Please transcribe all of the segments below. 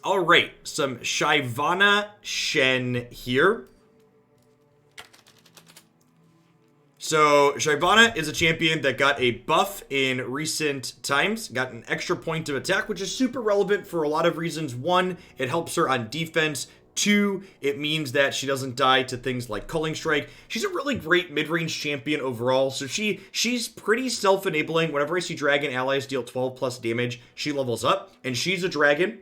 All right, some Shyvana Shen here. So, Shyvana is a champion that got a buff in recent times, got an extra point of attack, which is super relevant for a lot of reasons. One, it helps her on defense. Two, it means that she doesn't die to things like Culling Strike. She's a really great mid-range champion overall, so she's pretty self-enabling. Whenever I see dragon allies deal 12 plus damage, she levels up, and she's a dragon.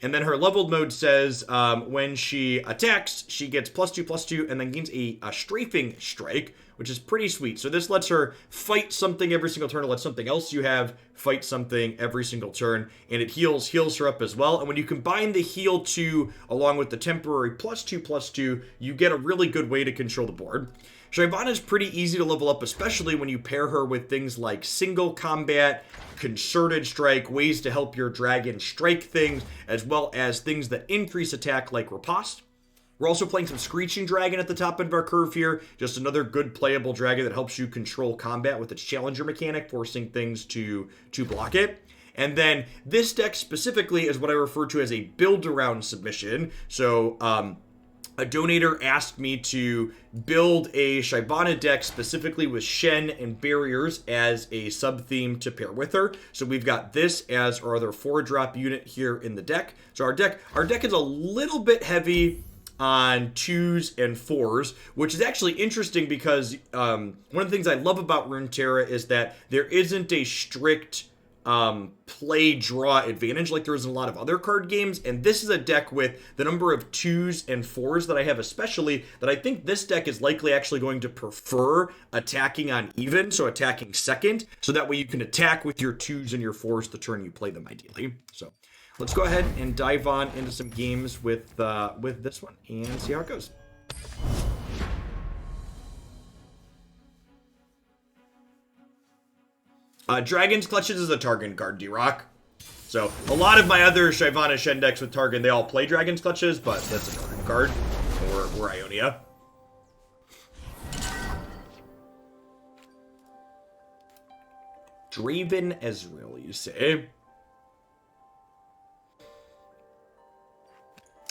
And then her leveled mode says when she attacks, she gets +2/+2 and then gains a strafing strike, which is pretty sweet. So this lets her fight something every single turn, or let something else you have fight something every single turn, and it heals her up as well. And when you combine the heal 2 along with the temporary +2/+2, you get a really good way to control the board. Shyvana is pretty easy to level up, especially when you pair her with things like single combat, concerted strike, ways to help your dragon strike things, as well as things that increase attack like Riposte. We're also playing some Screeching Dragon at the top end of our curve here. Just another good playable dragon that helps you control combat with its challenger mechanic, forcing things to block it. And then this deck specifically is what I refer to as a build-around submission. So, a donator asked me to build a Shyvana deck specifically with Shen and barriers as a sub-theme to pair with her. So we've got this as our other 4-drop unit here in the deck. So our deck is a little bit heavy on 2s and 4s, which is actually interesting because one of the things I love about Runeterra is that there isn't a strict play draw advantage like there is in a lot of other card games, and this is a deck with the number of 2s and 4s that I have, especially that I think this deck is likely actually going to prefer attacking on even, so attacking second, so that way you can attack with your 2s and your 4s the turn you play them ideally. So let's go ahead and dive on into some games with this one and see how it goes. Dragon's Clutches is a Targon card, D-Rock. So, a lot of my other Shyvana Shen decks with Targon, they all play Dragon's Clutches, but that's a Targon card. Or Ionia. Draven Ezreal, you say?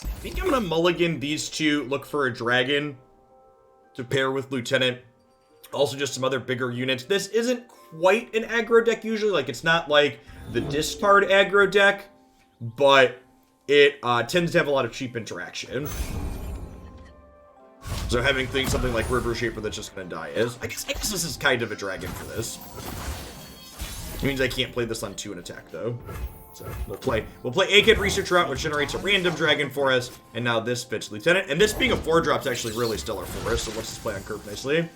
I think I'm going to mulligan these two, look for a dragon to pair with Lieutenant. Also just some other bigger units. This isn't quite an aggro deck usually. Like, it's not like the discard aggro deck, but it tends to have a lot of cheap interaction. So having something like River Shaper that's just going to die is... I guess this is kind of a dragon for this. It means I can't play this on 2 and attack, though. So we'll play Akid Research Route, which generates a random dragon for us, and now this fits Lieutenant. And this being a 4-drop is actually really stellar for us, so let's just play on curve nicely.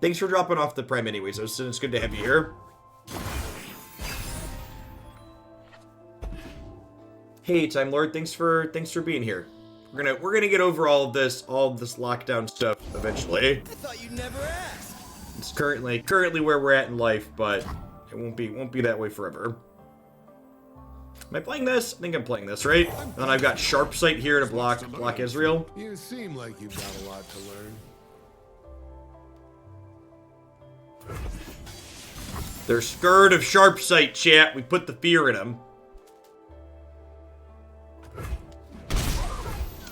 Thanks for dropping off the Prime anyways. It's good to have you here. Hey, Time Lord, thanks for being here. We're gonna get over all of this lockdown stuff eventually. I thought you'd never ask. It's currently where we're at in life, but it won't be that way forever. Am I playing this? I think I'm playing this, right? And then I've got Sharp Sight here to block Ezreal. You seem like you've got a lot to learn. They're scared of Sharp Sight, chat. We put the fear in them.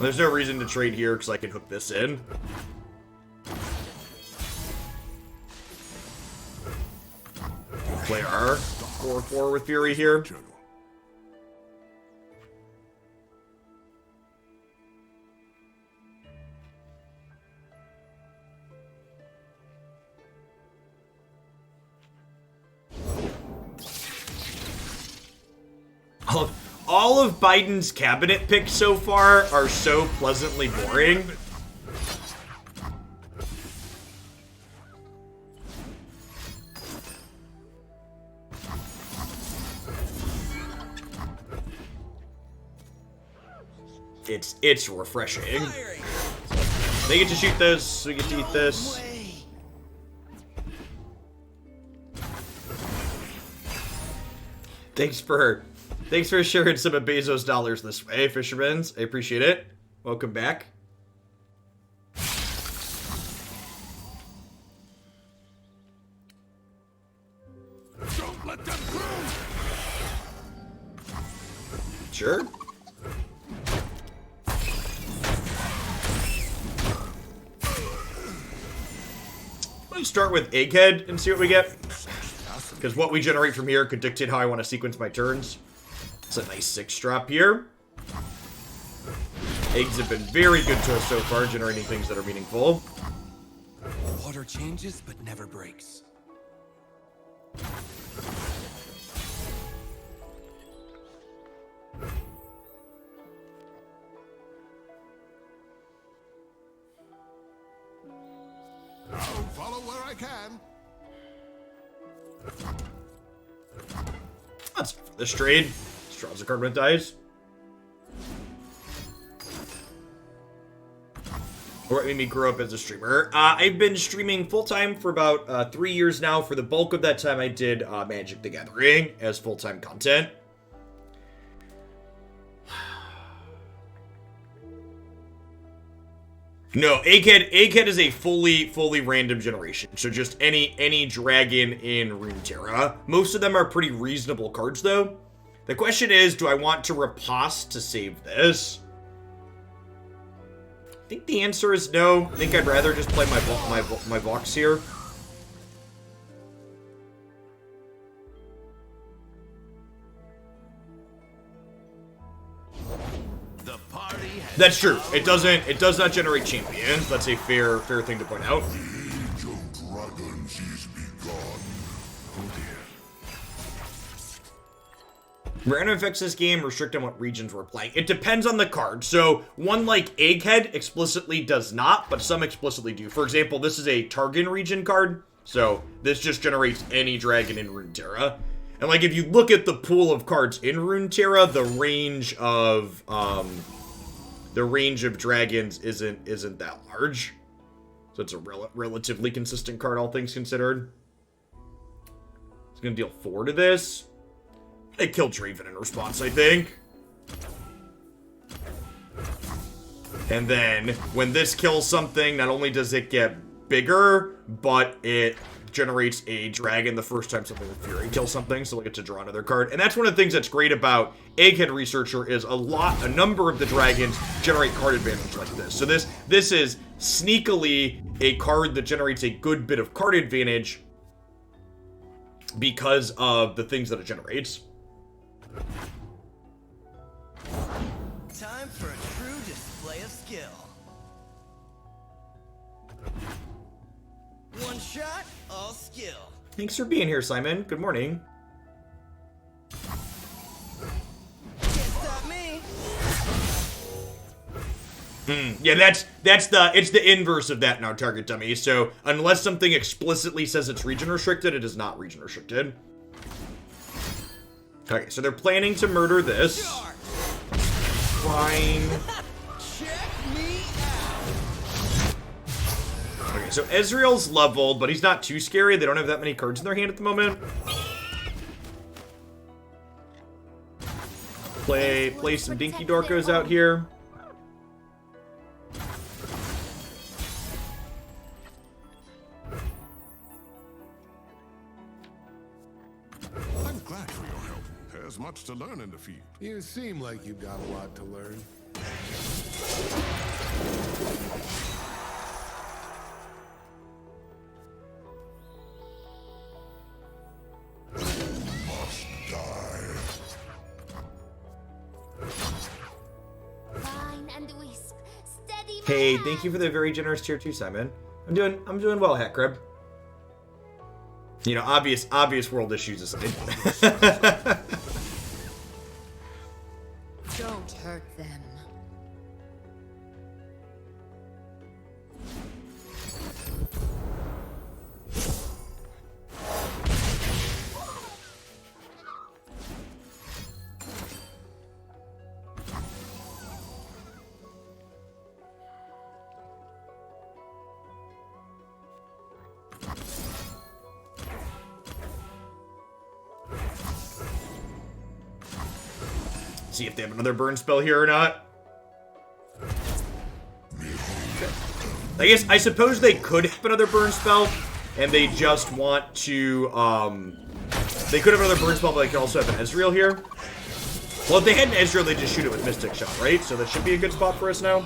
There's no reason to trade here because I can hook this in. Play our 4/4 with Fury here. All of Biden's cabinet picks so far are so pleasantly boring. It's refreshing. They get to shoot this, we get to eat this. Thanks for sharing some of Bezos' dollars this way, Fishermans. I appreciate it. Welcome back. Don't let them through! Sure. Let's start with Egghead and see what we get. Because what we generate from here could dictate how I want to sequence my turns. It's a nice 6-drop here. Eggs have been very good to us so far, generating things that are meaningful. Water changes, but never breaks. I'll follow where I can. That's it for this trade. Draws a card when it dies. What made me grow up as a streamer? I've been streaming full-time for about 3 years now. For the bulk of that time, I did Magic the Gathering as full-time content. No, Egghead is a fully random generation. So just any dragon in Runeterra. Most of them are pretty reasonable cards, though. The question is, do I want to riposte to save this? I think the answer is no. I think I'd rather just play my Vox here. The party has That's true. It does not generate champions. That's a fair thing to point out. The age of dragons is begun. Oh dear. Random effects this game restrict on what regions we're playing. It depends on the card. So one like Egghead explicitly does not, but some explicitly do. For example, this is a Targon region card. So this just generates any dragon in Runeterra. And like if you look at the pool of cards in Runeterra, the range of dragons isn't that large. So it's a relatively consistent card, all things considered. It's gonna deal 4 to this. They killed Draven in response, I think. And then, when this kills something, not only does it get bigger, but it generates a dragon the first time something with Fury kills something, so we get to draw another card. And that's one of the things that's great about Egghead Researcher is a number of the dragons generate card advantage like this. So this is sneakily a card that generates a good bit of card advantage because of the things that it generates. time for a true display of skill. One shot, all skill. Thanks for being here, Simon. Good morning. Can't stop me. Yeah, it's the inverse of that in our target dummy. So unless something explicitly says it's region restricted, it is not region restricted. Okay, so they're planning to murder this. Fine. Check me out. Okay, so Ezreal's leveled, but he's not too scary. They don't have that many cards in their hand at the moment. Play some Dinky Dorkos out here. I'm glad for your help. There's much to learn in the field. You seem like you've got a lot to learn. Must die. Fine and wisp. Steady. my Hey, hand. thank you for the very generous tier 2, Simon. I'm doing well, Hatcrib. You know, obvious world issues aside. Don't hurt them. See if they have another burn spell here or not. I suppose they could have another burn spell, and they just want to They could have another burn spell, but they could also have an Ezreal here. Well, if they had an Ezreal, they just shoot it with Mystic Shot, right? So that should be a good spot for us now.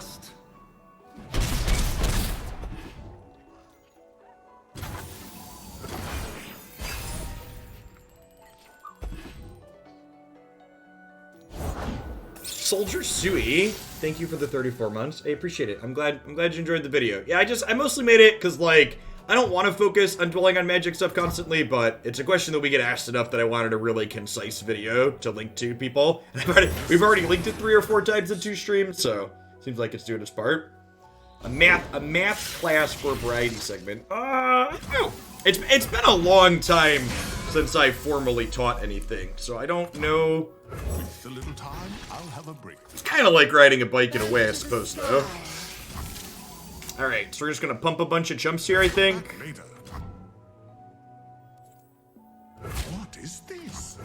Soldier Sui, thank you for the 34 months. I appreciate it. I'm glad you enjoyed the video. Yeah, I mostly made it because, like, I don't want to focus on dwelling on magic stuff constantly, but it's a question that we get asked enough that I wanted a really concise video to link to people. And we've already linked it 3 or 4 times in 2 streams, so seems like it's doing its part. A math class for a variety segment. It's been a long time since I formally taught anything, so I don't know. With a little time, I'll have a break. It's kind of like riding a bike in a way, I suppose, though. Alright, so we're just gonna pump a bunch of jumps here, I think. Later. What is this?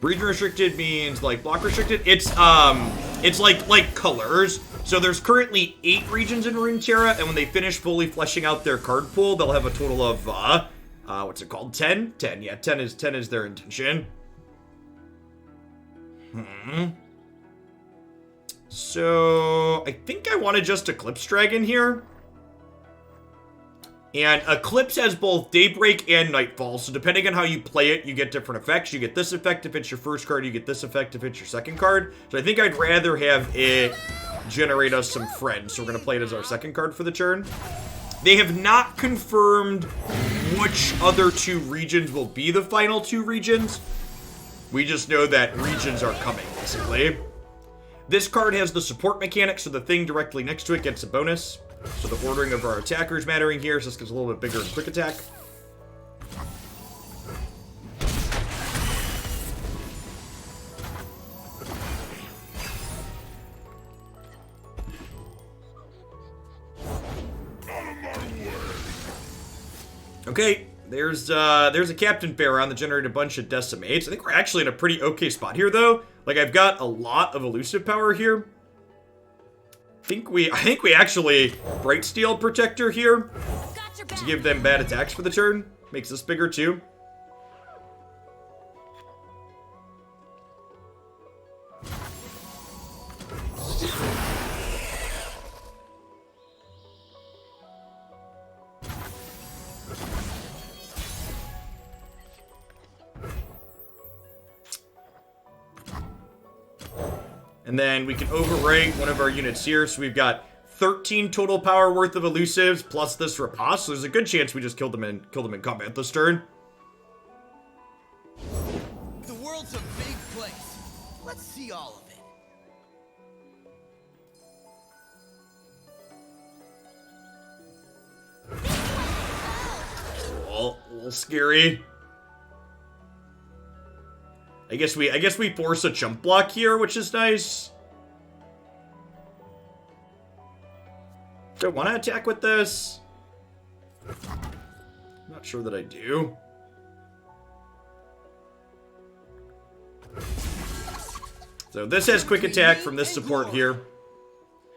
Region restricted means like block restricted. It's like colors. So there's currently 8 regions in Runeterra, and when they finish fully fleshing out their card pool, they'll have a total of what's it called? 10? 10, yeah, 10 is their intention. So I think I want to just Eclipse Dragon here. And Eclipse has both Daybreak and Nightfall, so depending on how you play it, you get different effects. You get this effect if it's your first card, you get this effect if it's your second card. So I think I'd rather have it generate us some friends, so we're going to play it as our second card for the turn. They have not confirmed which other 2 regions will be the final 2 regions. We just know that regions are coming, basically. This card has the support mechanic, so the thing directly next to it gets a bonus. So the ordering of our attackers mattering here, so this gets a little bit bigger and quick attack. Okay, there's a Captain Bear on that generated a bunch of decimates. I think we're actually in a pretty okay spot here, though. Like, I've got a lot of elusive power here. I think we actually Bright Steel Protector here to give them bad attacks for the turn. Makes this bigger too. And then we can overwrite one of our units here. So we've got 13 total power worth of elusives plus this riposte. So there's a good chance we just killed them in combat this turn. The world's a big place. Let's see all of it. Well, a little scary. I guess we force a jump block here, which is nice. Do I want to attack with this? I'm not sure that I do. So this has quick attack from this support here.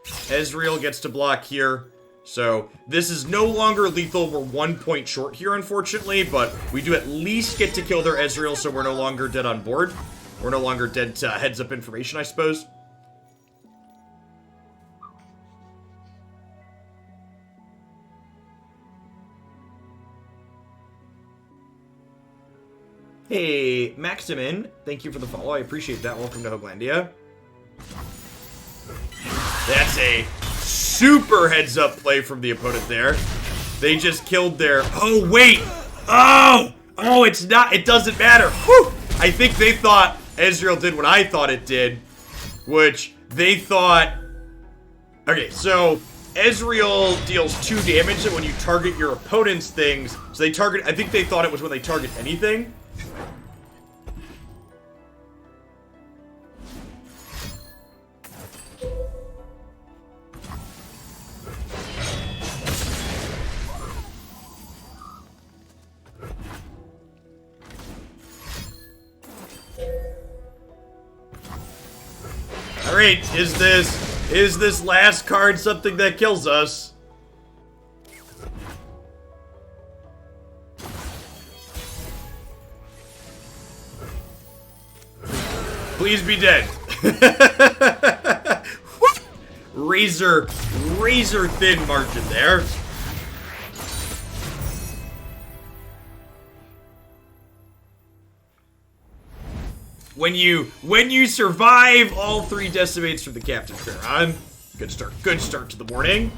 Ezreal gets to block here. So this is no longer lethal. We're 1 point short here, unfortunately, but we do at least get to kill their Ezreal, so we're no longer dead on board. We're no longer dead to heads-up information, I suppose. Hey, Maximin, thank you for the follow. I appreciate that. Welcome to Hoaglandia. That's a super heads-up play from the opponent there. They just killed their... Oh, wait! Oh! Oh, it's not... It doesn't matter. Whew! I think they thought Ezreal did what I thought it did, which they thought... Okay, so Ezreal deals 2 damage when you target your opponent's things. So they target... I think they thought it was when they target anything. right, is this last card something that kills us? Please be dead. razor thin margin there. When you survive all 3 decimates from the Captain Pharaon, good start to the morning.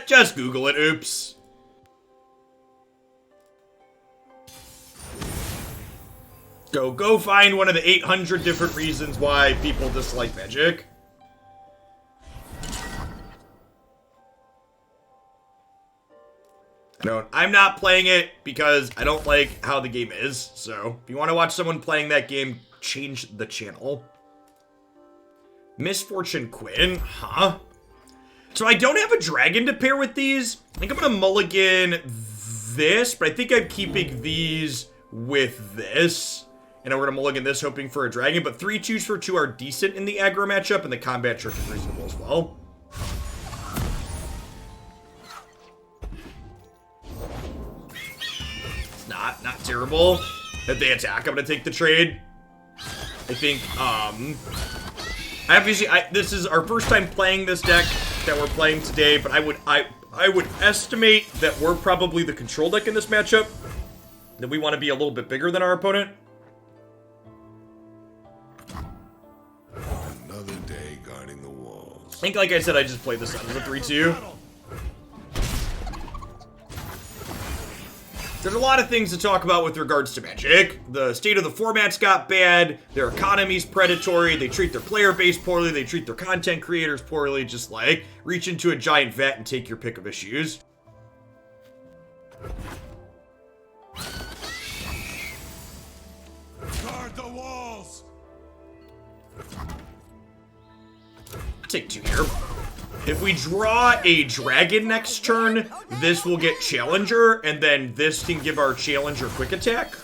Just Google it, oops. Go find one of the 800 different reasons why people dislike Magic. I'm not playing it because I don't like how the game is. So if you want to watch someone playing that game, change the channel. Misfortune Quinn, huh? So I don't have a dragon to pair with these. I think I'm gonna mulligan this, but I think I'm keeping these with this. And we're gonna mulligan this, hoping for a dragon. But 3 2s for 2 are decent in the aggro matchup, and the combat trick is reasonable as well. Not terrible. If they attack, I'm gonna take the trade. I think, obviously, this is our first time playing this deck that we're playing today, but I would estimate that we're probably the control deck in this matchup. That we want to be a little bit bigger than our opponent. Another day guarding the walls. I think, like I said, I just played this out as a 3-2. There's a lot of things to talk about with regards to Magic. The state of the format's got bad, their economy's predatory, they treat their player base poorly, they treat their content creators poorly, just like reach into a giant vat and take your pick of issues. Guard the walls. I'll take 2 here. If we draw a dragon next turn, this will get Challenger, and then this can give our Challenger quick attack.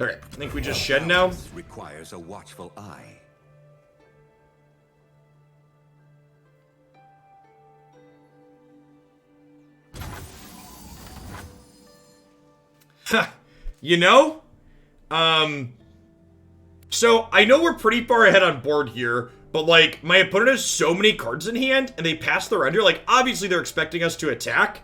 Okay, I think we just Shen now. Requires a watchful eye. You know? So, I know we're pretty far ahead on board here, but, like, my opponent has so many cards in hand, and they pass their under. Like, obviously they're expecting us to attack.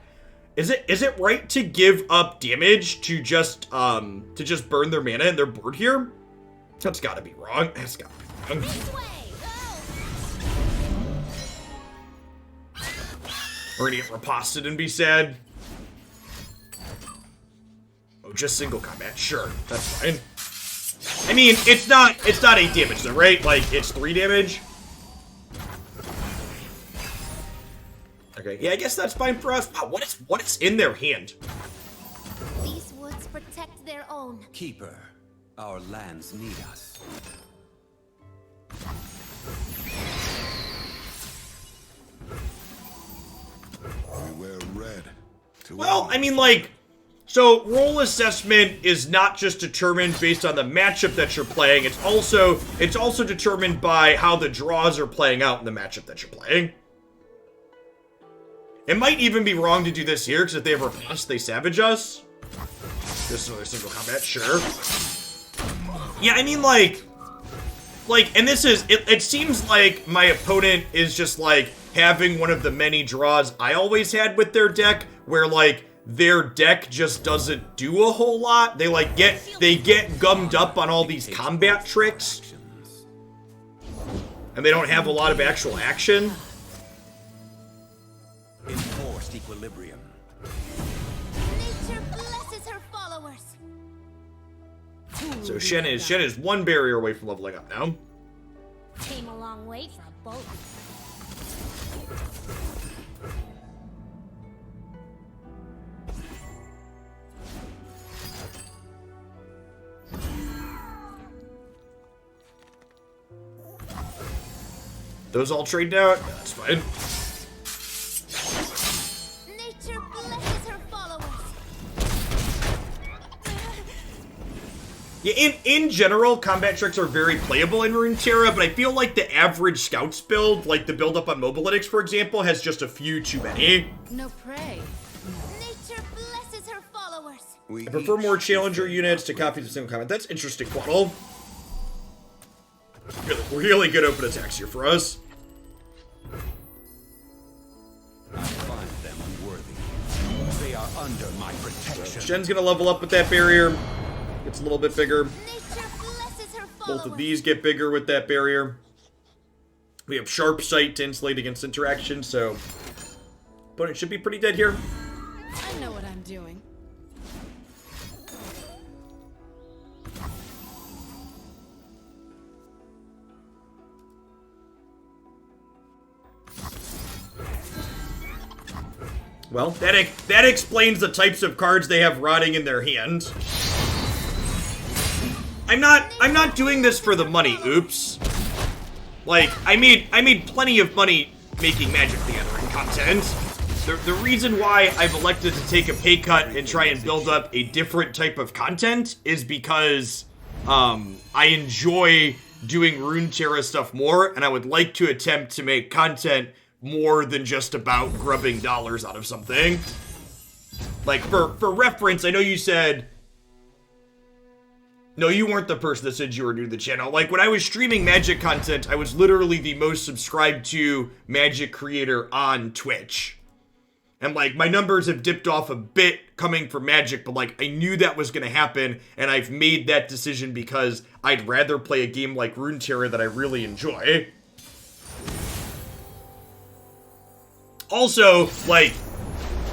Is it right to give up damage to just burn their mana and their board here? That's gotta be wrong. That's gotta be wrong. This way. Go. We're gonna get riposted and be sad. Oh, just single combat. Sure, that's fine. I mean, it's not 8 damage though, right? Like, it's 3 damage. Okay, yeah, I guess that's fine for us. Wow, what is in their hand? These woods protect their own. Keeper, our lands need us. We wear red. Well, I mean, like, so role assessment is not just determined based on the matchup that you're playing. It's also determined by how the draws are playing out in the matchup that you're playing. It might even be wrong to do this here, because if they have riposte, they savage us. This is another single combat, sure. Yeah, I mean, like, and this is, it seems like my opponent is just, like, having one of the many draws I always had with their deck, where, like, their deck just doesn't do a whole lot. They, like, get gummed up on all these combat tricks, and they don't have a lot of actual action. Enforced equilibrium. Nature blesses her followers. So Shen is 1 barrier away from leveling up now. Came a long way for a boat. Those all trade out? That's fine. Nature blesses Yeah, in general, combat tricks are very playable in Runeterra, but I feel like the average Scouts build, like the build up on Mobalytics, for example, has just a few too many. No prey. Nature blesses her followers. I prefer more Challenger units to copies of single combat. That's interesting, Quaddle. Really good open attacks here for us. I find them unworthy. They are under my protection. Shen's gonna level up with that barrier. Gets a little bit bigger. Nature blesses her followers. Both of these get bigger with that barrier. We have Sharp Sight to insulate against interaction, so opponent should be pretty dead here. I know what I'm doing. Well, that explains the types of cards they have rotting in their hands. I'm not doing this for the money, oops. Like, I made plenty of money making Magic the Gathering content. The reason why I've elected to take a pay cut and try and build up a different type of content is because I enjoy doing Runeterra stuff more, and I would like to attempt to make content more than just about grubbing dollars out of something. Like, for reference, I know you said... No, you weren't the person that said you were new to the channel. Like, when I was streaming Magic content, I was literally the most subscribed to Magic creator on Twitch. And, like, my numbers have dipped off a bit coming from Magic, but, like, I knew that was going to happen, and I've made that decision because I'd rather play a game like Runeterra that I really enjoy. Also, like,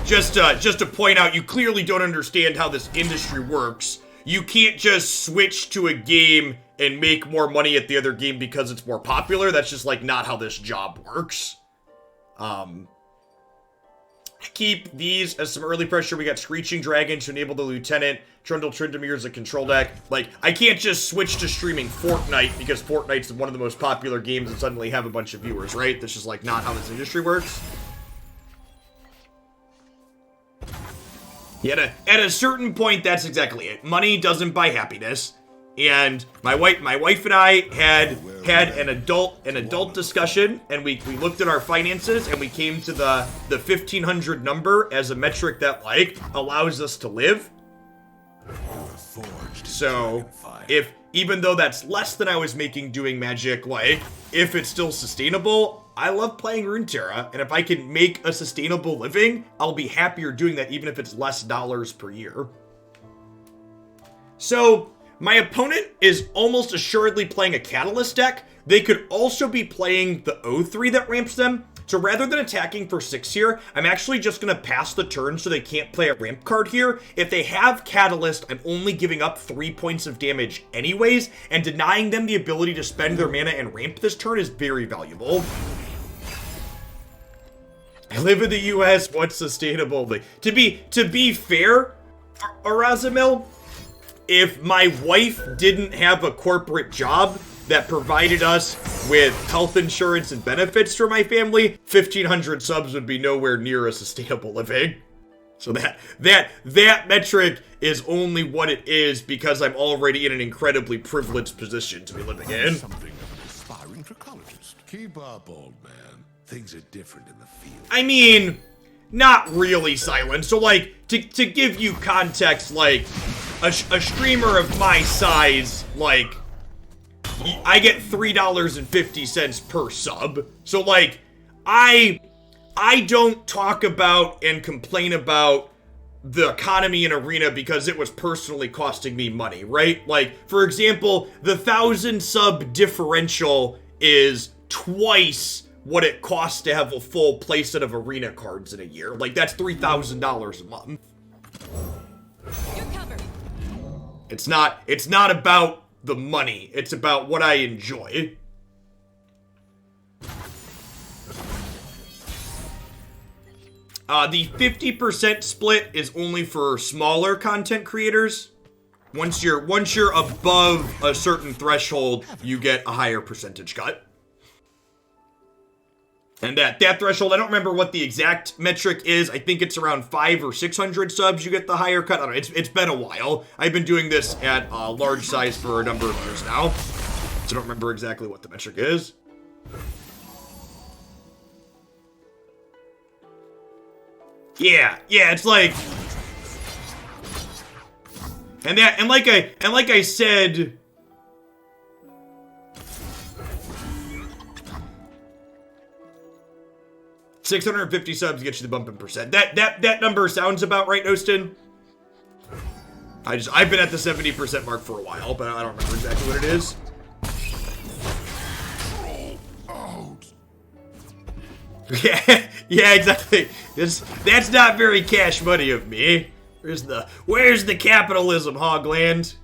just to point out, you clearly don't understand how this industry works. You can't just switch to a game and make more money at the other game because it's more popular. That's just, like, not how this job works. Keep these as some early pressure. We got Screeching Dragon to enable the Lieutenant. Trundle Tryndamere is a control deck. Like, I can't just switch to streaming Fortnite because Fortnite's one of the most popular games and suddenly have a bunch of viewers, right? That's just, like, not how this industry works. Yet at a certain point, that's exactly it. Money doesn't buy happiness. And my wife and I had an adult discussion, and we looked at our finances, and we came to the 1,500 number as a metric that, like, allows us to live. So if, even though that's less than I was making doing Magic, like, if it's still sustainable, I love playing Runeterra, and if I can make a sustainable living, I'll be happier doing that even if it's less dollars per year. So, my opponent is almost assuredly playing a Catalyst deck. They could also be playing the O3 that ramps them. So rather than attacking for 6 here, I'm actually just going to pass the turn so they can't play a ramp card here. If they have Catalyst, I'm only giving up 3 points of damage anyways, and denying them the ability to spend their mana and ramp this turn is very valuable. I live in the US, what's sustainable? To be fair, Arazamil, if my wife didn't have a corporate job that provided us with health insurance and benefits for my family, 1,500 subs would be nowhere near a sustainable living. So that metric is only what it is because I'm already in an incredibly privileged position to be living in. Something of an aspiring trichologist. Keep up, old man. Things are different in the field. I mean, not really, Silent. So, like, to give you context, like, a streamer of my size, like, I get $3.50 per sub. So, like, I don't talk about and complain about the economy in Arena because it was personally costing me money, right? Like, for example, the 1,000 sub differential is twice what it costs to have a full playset of Arena cards in a year. Like, that's $3,000 a month. You're covered. It's not about the money. It's about what I enjoy. The 50% split is only for smaller content creators. Once you're above a certain threshold, you get a higher percentage cut. And that threshold, I don't remember what the exact metric is. I think it's around 500 or 600 subs you get the higher cut. I don't know. It's been a while. I've been doing this at a large size for a number of years now. So I don't remember exactly what the metric is. Yeah, it's like... And like I said... 650 subs gets you the bump in percent. That number sounds about right, Ostin. I've been at the 70% mark for a while, but I don't remember exactly what it is. Yeah, exactly. That's not very cash money of me. Where's the capitalism, Hogland?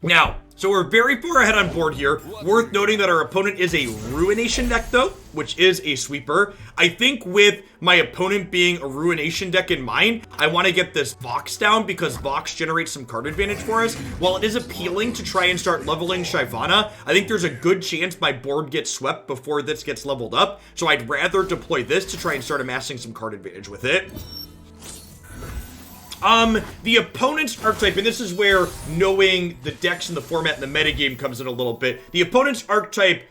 Now, so we're very far ahead on board here. Worth noting that our opponent is a Ruination deck, though, which is a sweeper. I think with my opponent being a Ruination deck in mind, I want to get this Vox down because Vox generates some card advantage for us. While it is appealing to try and start leveling Shyvana, I think there's a good chance my board gets swept before this gets leveled up. So I'd rather deploy this to try and start amassing some card advantage with it. The opponent's archetype, and this is where knowing the decks and the format and the metagame comes in a little bit. The opponent's archetype,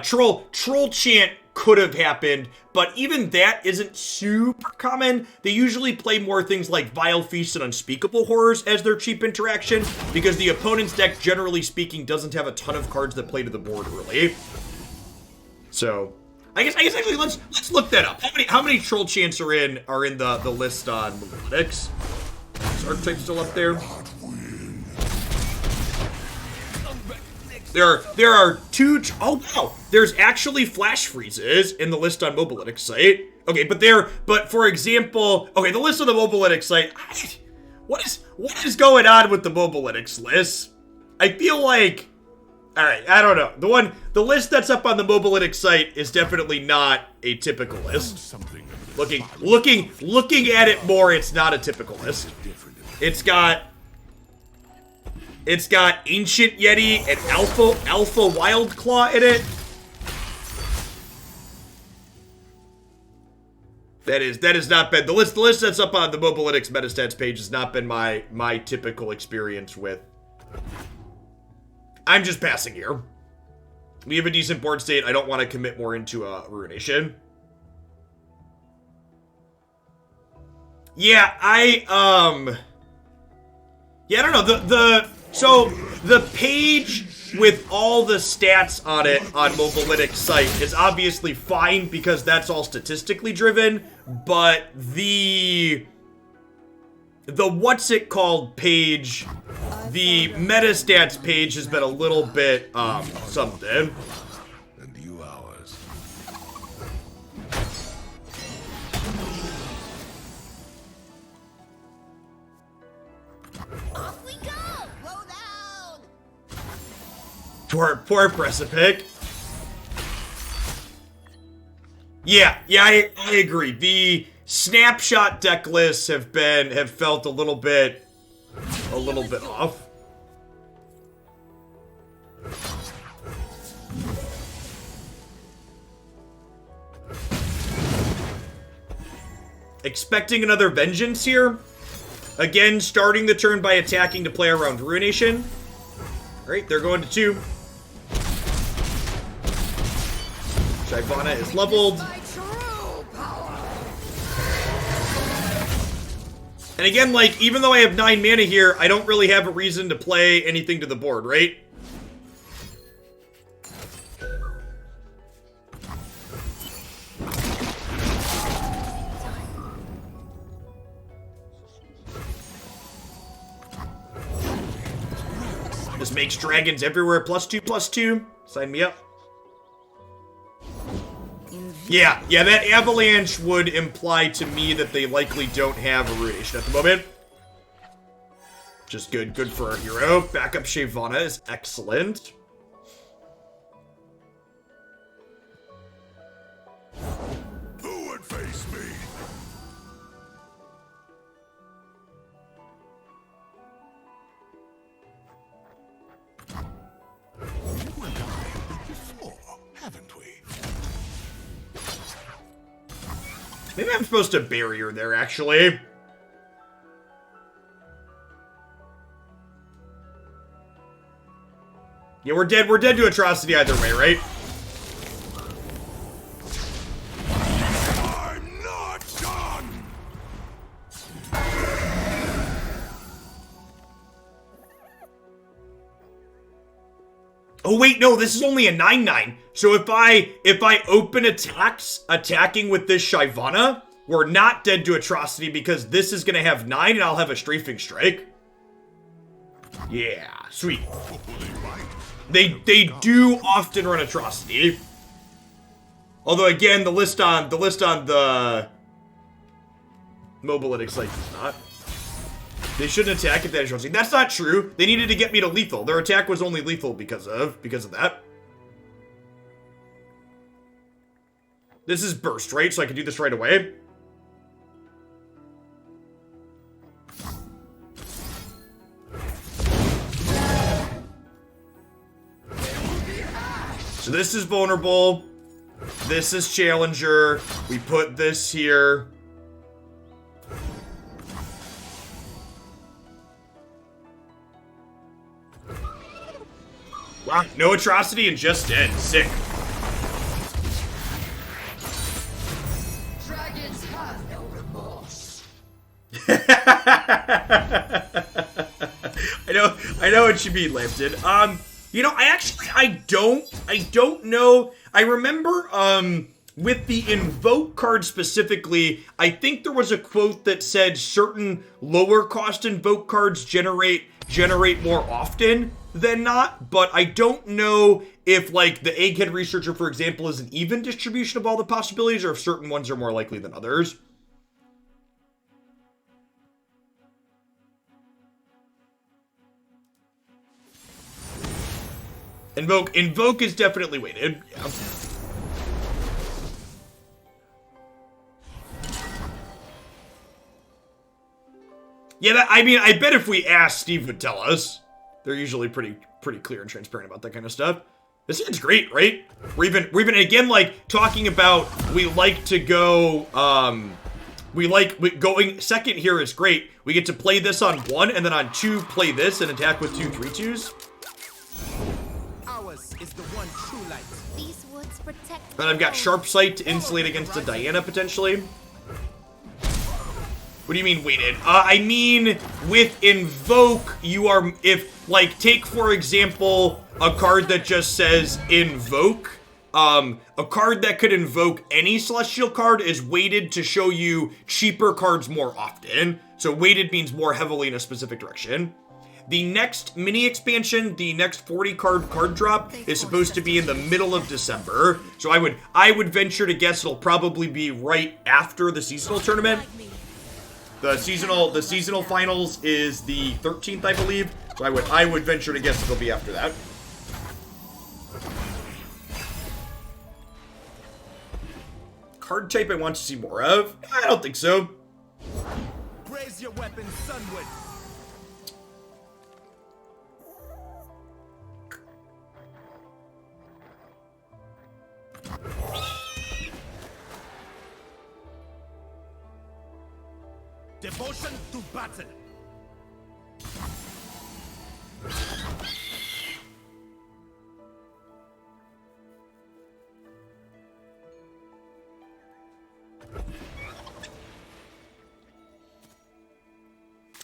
Troll Chant could have happened, but even that isn't super common. They usually play more things like Vile Feast and Unspeakable Horrors as their cheap interaction, because the opponent's deck, generally speaking, doesn't have a ton of cards that play to the board early. So... I guess actually let's look that up. How many Troll Chants are in the list on Mobilitics? Is archetype still up there? There are two. Oh wow! There's actually flash freezes in the list on Mobilitics site. Okay, but for example, okay, the list on the Mobilitics site. What is going on with the Mobilitics list? I feel like. All right, I don't know. The list that's up on the Mobilitics site is definitely not a typical list. Looking at it more, it's not a typical list. It's got Ancient Yeti and Alpha Wild Claw in it. That has not been the list that's up on the Mobilitics Metastats page has not been my typical experience with. I'm just passing here. We have a decent board state. I don't want to commit more into Ruination. Yeah, I don't know. So the page with all the stats on it on Mobilitics site is obviously fine because that's all statistically driven, but the what's it called page, the metastats page has been a little bit something. And you ours. Off we go! Slow down! Poor Precipic. Yeah, I agree. The snapshot deck lists have felt a little bit off. Expecting another Vengeance here. Again, starting the turn by attacking to play around Ruination. Alright, they're going to 2. Shyvana is leveled. And again, like, even though I have 9 mana here, I don't really have a reason to play anything to the board, right? This makes dragons everywhere +2/+2. Sign me up. Yeah, that avalanche would imply to me that they likely don't have a Ruination at the moment. Just good for our hero. Backup Shyvana is excellent. Who would face me? You and I have been before, haven't Maybe I'm supposed to barrier there, actually. Yeah, we're dead to atrocity either way, right? I'm not done! Oh wait, no, this is only a 9/9. So if I open attacks attacking with this Shyvana, we're not dead to atrocity because this is gonna have 9 and I'll have a strafing strike. Yeah, sweet. They do often run atrocity. Although again, the list on the Mobilytics site does not. They shouldn't attack if that is atrocity. That's not true. They needed to get me to lethal. Their attack was only lethal because of that. This is burst, right? So I can do this right away. So this is vulnerable. This is challenger. We put this here. Wow, no atrocity and just dead. Sick. Dragons have no remorse. I know what you mean, Lambton. You know, I don't know. I remember, with the invoke card specifically, I think there was a quote that said certain lower cost invoke cards generate more often than not, but I don't know if, like, the Egghead Researcher, for example, is an even distribution of all the possibilities, or if certain ones are more likely than others. Invoke is definitely weighted. Yeah. Yeah, I mean, I bet if we asked, Steve would tell us. They're usually pretty clear and transparent about that kind of stuff. This is great, right? We're even again, like, talking about we like to go, going second here is great. We get to play this on 1, and then on 2 play this and attack with 2 3/2s. Ours is the one true light. These woods protect. And I've got Sharp Sight to insulate against the Diana potentially. What do you mean weighted? I mean, with Invoke, you are, if, like, take, for example, a card that just says Invoke. A card that could invoke any Celestial card is weighted to show you cheaper cards more often. So weighted means more heavily in a specific direction. The next mini expansion, the next 40 card drop, is supposed to be in the middle of December. So I would venture to guess it'll probably be right after the seasonal tournament. The seasonal finals is the 13th, I believe. So I would venture to guess it'll be after that. Card type I want to see more of? I don't think so. Raise your weapons sunward. Devotion to battle.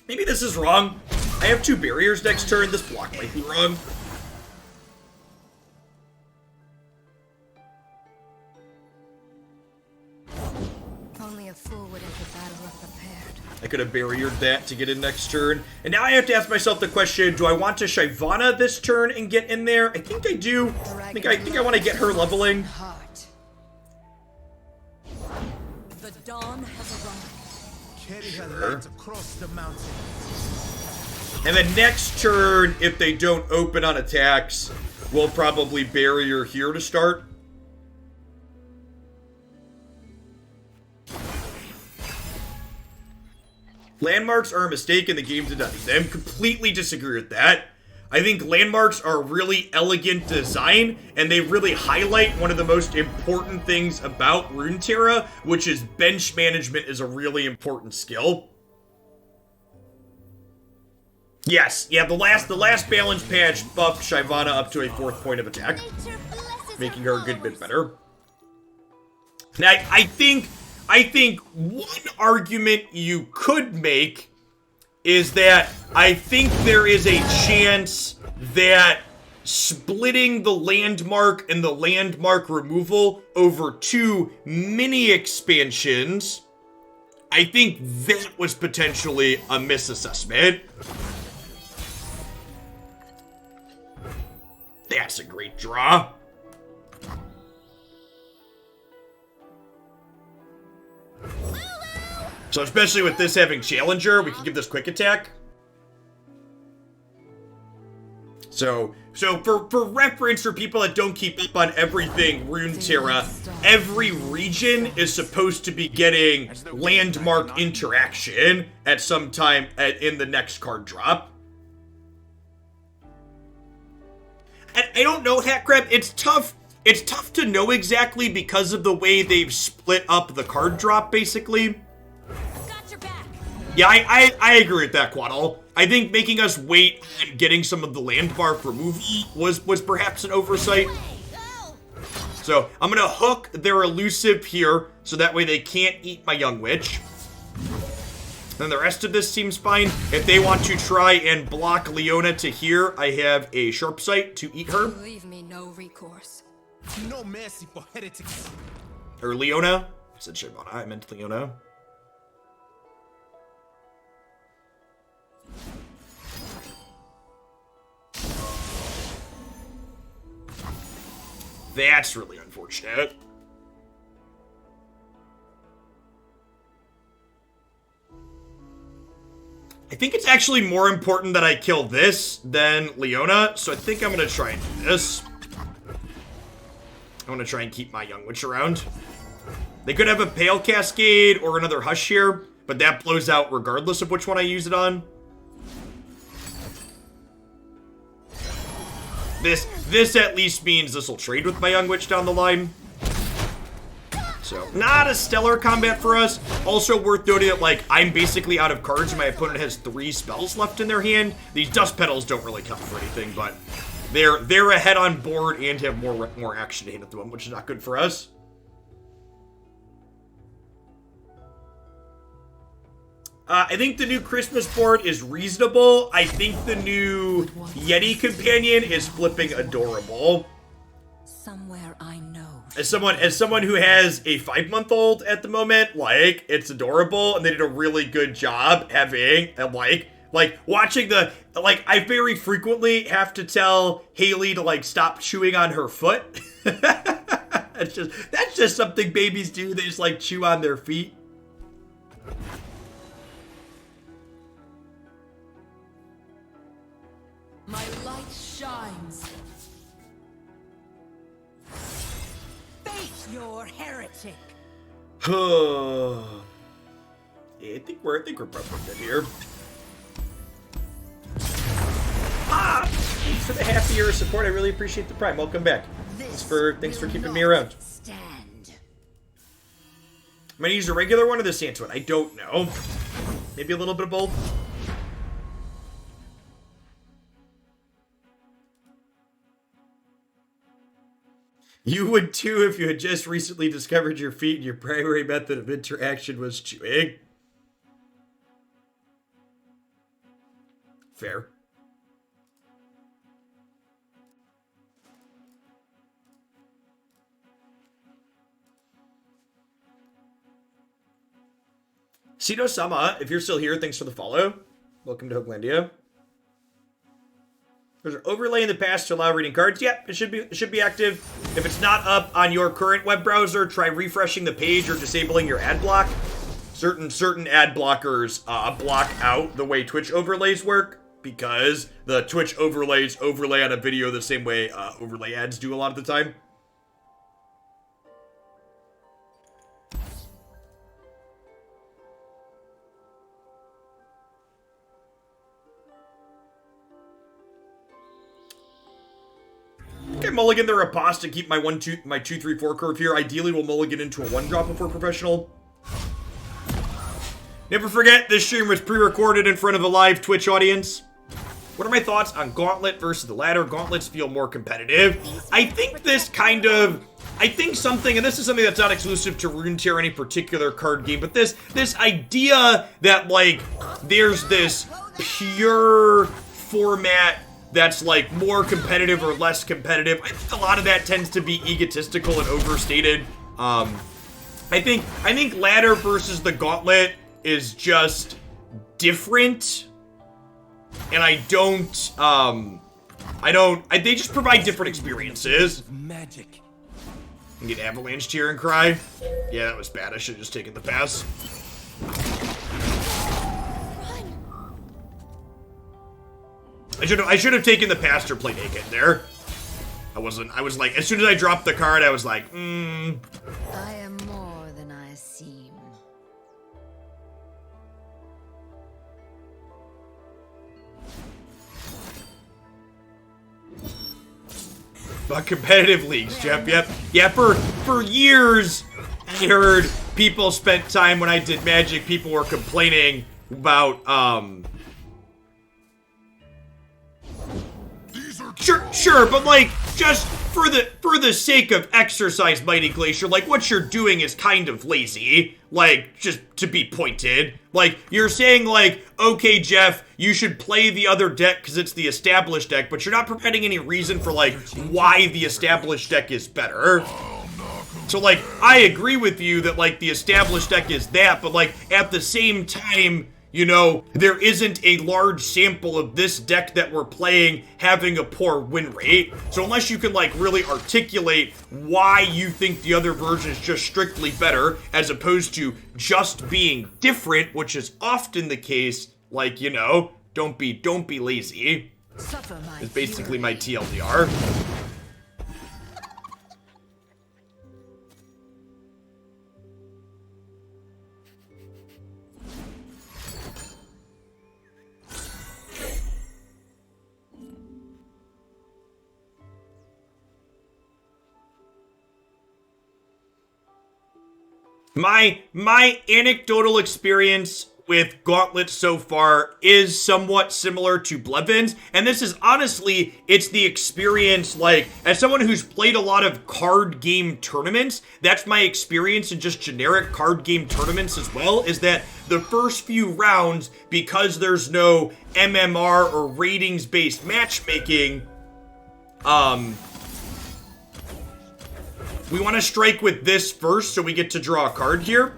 Maybe this is wrong. I have 2 barriers next turn. This block might be wrong. Only a fool would enter battle unprepared. I could have barriered that to get in next turn. And now I have to ask myself the question, do I want to Shyvana this turn and get in there? I think I do. I think I want to get her leveling. Heart. The dawn has arrived. Carry her light across the mountain. And then next turn, if they don't open on attacks, we'll probably barrier here to start. Landmarks are a mistake and the game did not need them. Completely disagree with that. I think landmarks are a really elegant design, and they really highlight one of the most important things about Runeterra, which is bench management is a really important skill. Yes, yeah, the last balance patch buffed Shyvana up to a 4th point of attack, making her a good bit better. Now, I think one argument you could make is that I think there is a chance that splitting the landmark and the landmark removal over 2 mini expansions, I think that was potentially a misassessment. That's a great draw. So especially with this having Challenger, we can give this quick attack. So for reference, for people that don't keep up on everything Runeterra, every region is supposed to be getting landmark interaction at some time in the next card drop. And I don't know, Hackcrab, it's tough to know exactly because of the way they've split up the card drop, basically. Yeah, I agree with that, Quaddle. I think making us wait and getting some of the landmark removal was perhaps an oversight. So I'm gonna hook their elusive here, so that way they can't eat my young witch. Then the rest of this seems fine. If they want to try and block Leona to here, I have a sharp sight to eat her. Leave me no recourse. No mercy for heretics. Or Leona. I said Shyvana, I meant Leona. That's really unfortunate. I think it's actually more important that I kill this than Leona, so I think I'm gonna try and do this. I want to try and keep my young witch around. They could have a Pale Cascade or another Hush here, but that blows out regardless of which one I use it on. This at least means this will trade with my young witch down the line. So, not a stellar combat for us. Also worth noting that, like, I'm basically out of cards and my opponent has 3 spells left in their hand. These Dust Petals don't really count for anything, but they're ahead on board and have more action to hand at the moment, which is not good for us. I think the new Christmas board is reasonable. I think the new Yeti companion is flipping adorable. Somewhere I know. As someone who has a 5-month-old at the moment, like, it's adorable, and they did a really good job having, and like watching the, like, I very frequently have to tell Haley to, like, stop chewing on her foot. That's just something babies do. They just, like, chew on their feet. My light shines. Face your heretic. Yeah, I think we're probably good here. Thanks for the half year of support. I really appreciate the prime. Welcome back. Thanks for keeping me around. Stand. I'm gonna use a regular one or the Santa one. I don't know. Maybe a little bit of both. You would too if you had just recently discovered your feet and your primary method of interaction was chewing. Fair. Sito-sama, if you're still here, thanks for the follow. Welcome to Hoaglandia. There's an overlay in the past to allow reading cards. Yep, it should be active. If it's not up on your current web browser, try refreshing the page or disabling your ad block. Certain ad blockers block out the way Twitch overlays work because the Twitch overlays overlay on a video the same way overlay ads do a lot of the time. mulligan the riposte to keep my 2-3-4 curve here. Ideally, we'll mulligan into a 1-drop if we're professional. Never forget, this stream was pre-recorded in front of a live Twitch audience. What are my thoughts on Gauntlet versus the ladder? Gauntlets feel more competitive. I think this kind of... I think something, and this is something that's not exclusive to Runeterra, any particular card game, but this idea that, like, there's this pure format that's, like, more competitive or less competitive. I think a lot of that tends to be egotistical and overstated. I think ladder versus the gauntlet is just different. And they just provide different experiences. Magic. And get avalanche cheer and cry. Yeah, that was bad. I should have just taken the pass. I should have taken the pass or play naked there. I was like, as soon as I dropped the card, I was like, I am more than I seem. But competitive leagues, Jeff. Yep. Yeah, for years, I heard people spent time when I did Magic, people were complaining about, Sure, but like, just for the sake of exercise, Mighty Glacier, like, what you're doing is kind of lazy. Like, just to be pointed. Like, you're saying, like, okay, Jeff, you should play the other deck because it's the established deck, but you're not providing any reason for, like, why the established deck is better. So, like, I agree with you that, like, the established deck is that, but, like, at the same time, you know, there isn't a large sample of this deck that we're playing having a poor win rate. So unless you can, like, really articulate why you think the other version is just strictly better, as opposed to just being different, which is often the case, like, you know, don't be lazy, is basically my TLDR. My anecdotal experience with Gauntlet so far is somewhat similar to Blevins, and this is honestly, it's the experience, like, as someone who's played a lot of card game tournaments, that's my experience in just generic card game tournaments as well, is that the first few rounds, because there's no MMR or ratings-based matchmaking, we want to strike with this first so we get to draw a card here.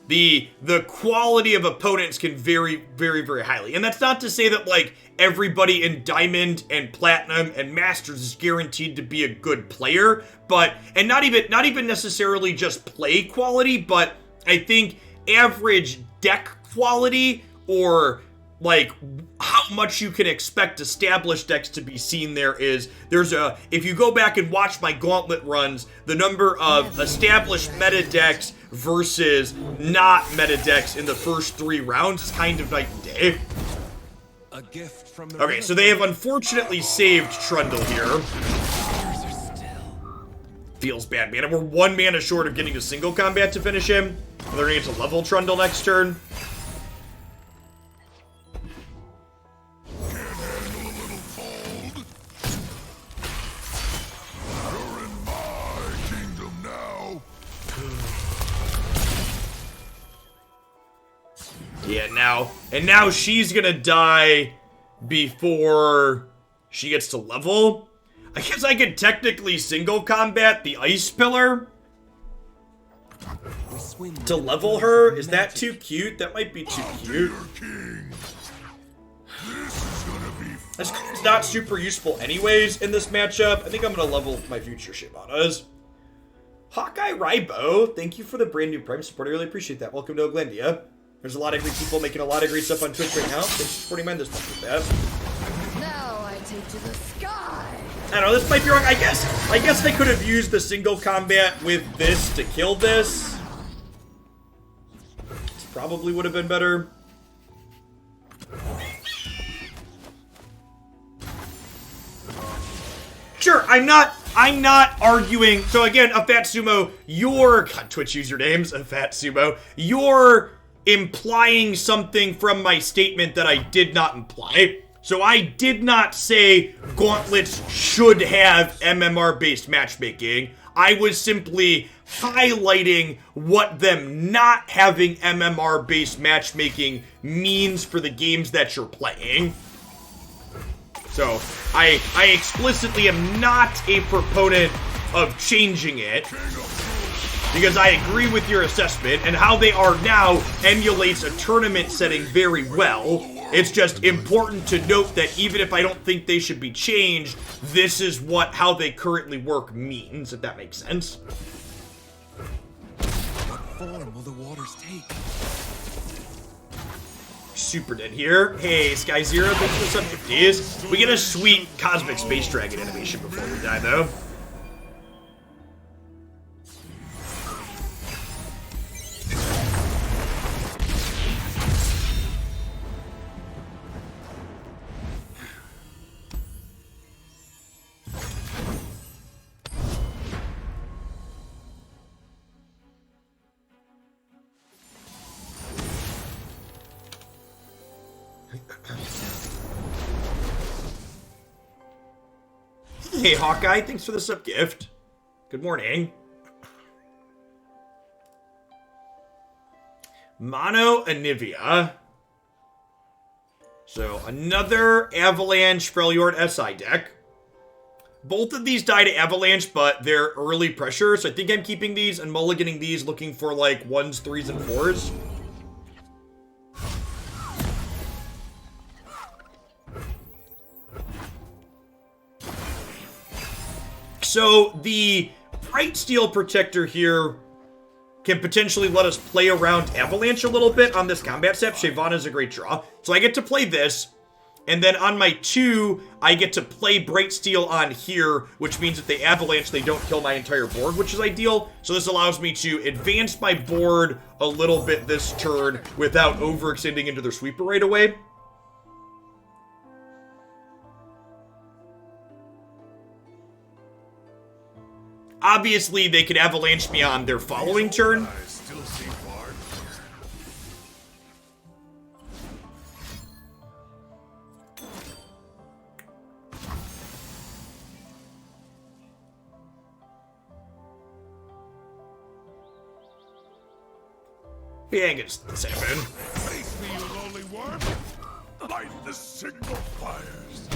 The quality of opponents can vary very, very highly. And that's not to say that, like, everybody in Diamond and Platinum and Masters is guaranteed to be a good player, but, and not even necessarily just play quality, but I think average deck quality, or like how much you can expect established decks to be seen there is, if you go back and watch my Gauntlet runs, the number of established meta decks versus not meta decks in the first 3 rounds is kind of night and day. A gift from the Okay, so they have unfortunately saved Trundle here. Feels bad, man. And we're 1 mana short of getting a single combat to finish him. And they're gonna get to level Trundle next turn. Yeah, now she's gonna die before she gets to level. I guess I could technically single combat the Ice Pillar to level her. Is that too cute? That might be too cute. This card's not super useful anyways in this matchup. I think I'm gonna level my future Shyvanas. Hawkeye Rybo, thank you for the brand new Prime support. I really appreciate that. Welcome to Oglandia. There's a lot of great people making a lot of great stuff on Twitch right now. Thanks for supporting mine this month with that. Now I take to the sky. I don't know, this might be wrong. I guess they could have used the single combat with this to kill this. This probably would have been better. Sure, I'm not arguing. So again, a fat sumo, God, Twitch usernames, a fat sumo, you're implying something from my statement that I did not imply. So I did not say gauntlets should have MMR-based matchmaking. I was simply highlighting what them not having MMR-based matchmaking means for the games that you're playing. So, I explicitly am not a proponent of changing it, because I agree with your assessment, and how they are now emulates a tournament setting very well. It's just important to note that even if I don't think they should be changed, this is what how they currently work means, if that makes sense. What form will the waters take? Super dead here. Hey, Sky Zero, thanks for the sub. We get a sweet Cosmic Space Dragon animation before we die, though. Hey, Hawkeye, thanks for the sub gift. Good morning. Mono Anivia. So, another Avalanche Freljord SI deck. Both of these die to Avalanche, but they're early pressure, so I think I'm keeping these and mulliganing these, looking for like 1s, 3s, and 4s. So the Bright Steel Protector here can potentially let us play around Avalanche a little bit on this combat step. Shyvana is a great draw. So I get to play this, and then on my 2, I get to play Bright Steel on here, which means if they Avalanche, they don't kill my entire board, which is ideal. So this allows me to advance my board a little bit this turn without overextending into their sweeper right away. Obviously, they could Avalanche me on their following turn. I still see far. Yeah, I guess the 7. Face me, you lonely worm. Light the signal fires.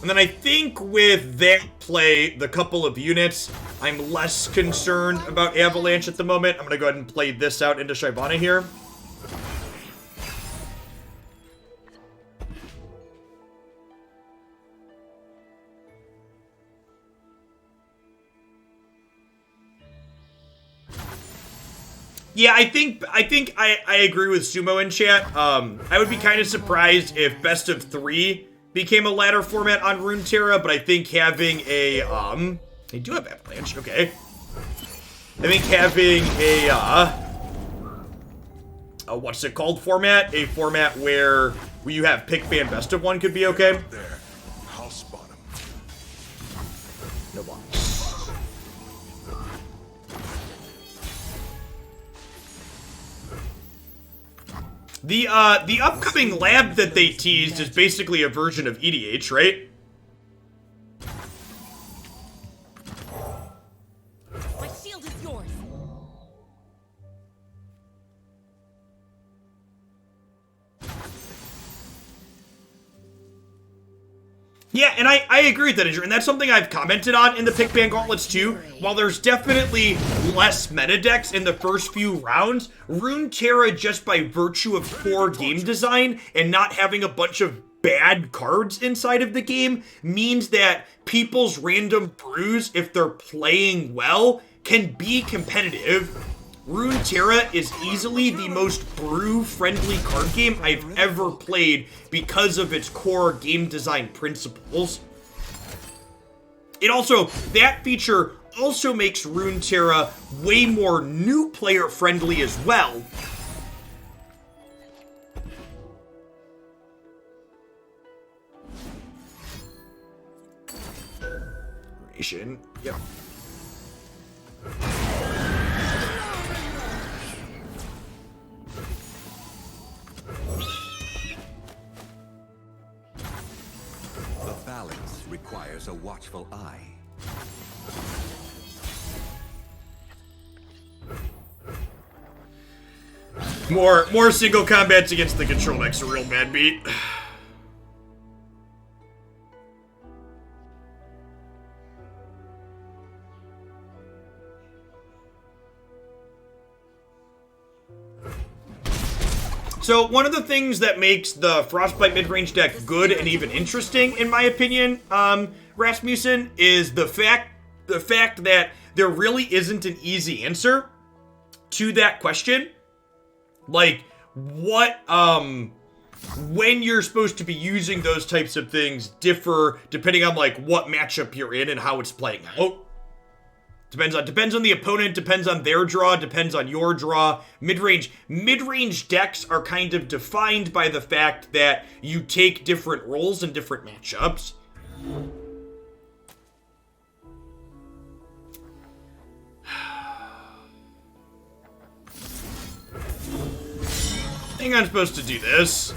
And then I think with that play, the couple of units, I'm less concerned about Avalanche at the moment. I'm going to go ahead and play this out into Shyvana here. Yeah, I think I agree with Sumo in chat. I would be kind of surprised if best of 3 became a ladder format on Runeterra, but I think having a they do have Avalanche, okay. I think having a what's it called format? A format where you have pick ban best of 1 could be okay. There. I'll spot him. No blocks. The upcoming lab that they teased is basically a version of EDH, right? My shield is yours. Yeah, and I agree with that, Andrew, and that's something I've commented on in the pick ban gauntlets too. While there's definitely less meta decks in the first few rounds, Runeterra, just by virtue of poor game design and not having a bunch of bad cards inside of the game, means that people's random brews, if they're playing well, can be competitive. Runeterra is easily the most brew-friendly card game I've ever played because of its core game design principles. It also, that feature also makes Runeterra way more new player friendly as well. animation. Yep. The balance requires a watchful eye. More single combats against the control mech's a real bad beat. So one of the things that makes the Frostbite mid-range deck good and even interesting, in my opinion, Rasmussen, is the fact that there really isn't an easy answer to that question. Like, what, when you're supposed to be using those types of things differ depending on, like, what matchup you're in and how it's playing out. Depends on the opponent, depends on their draw, depends on your draw. Mid-range decks are kind of defined by the fact that you take different roles in different matchups. I think I'm supposed to do this.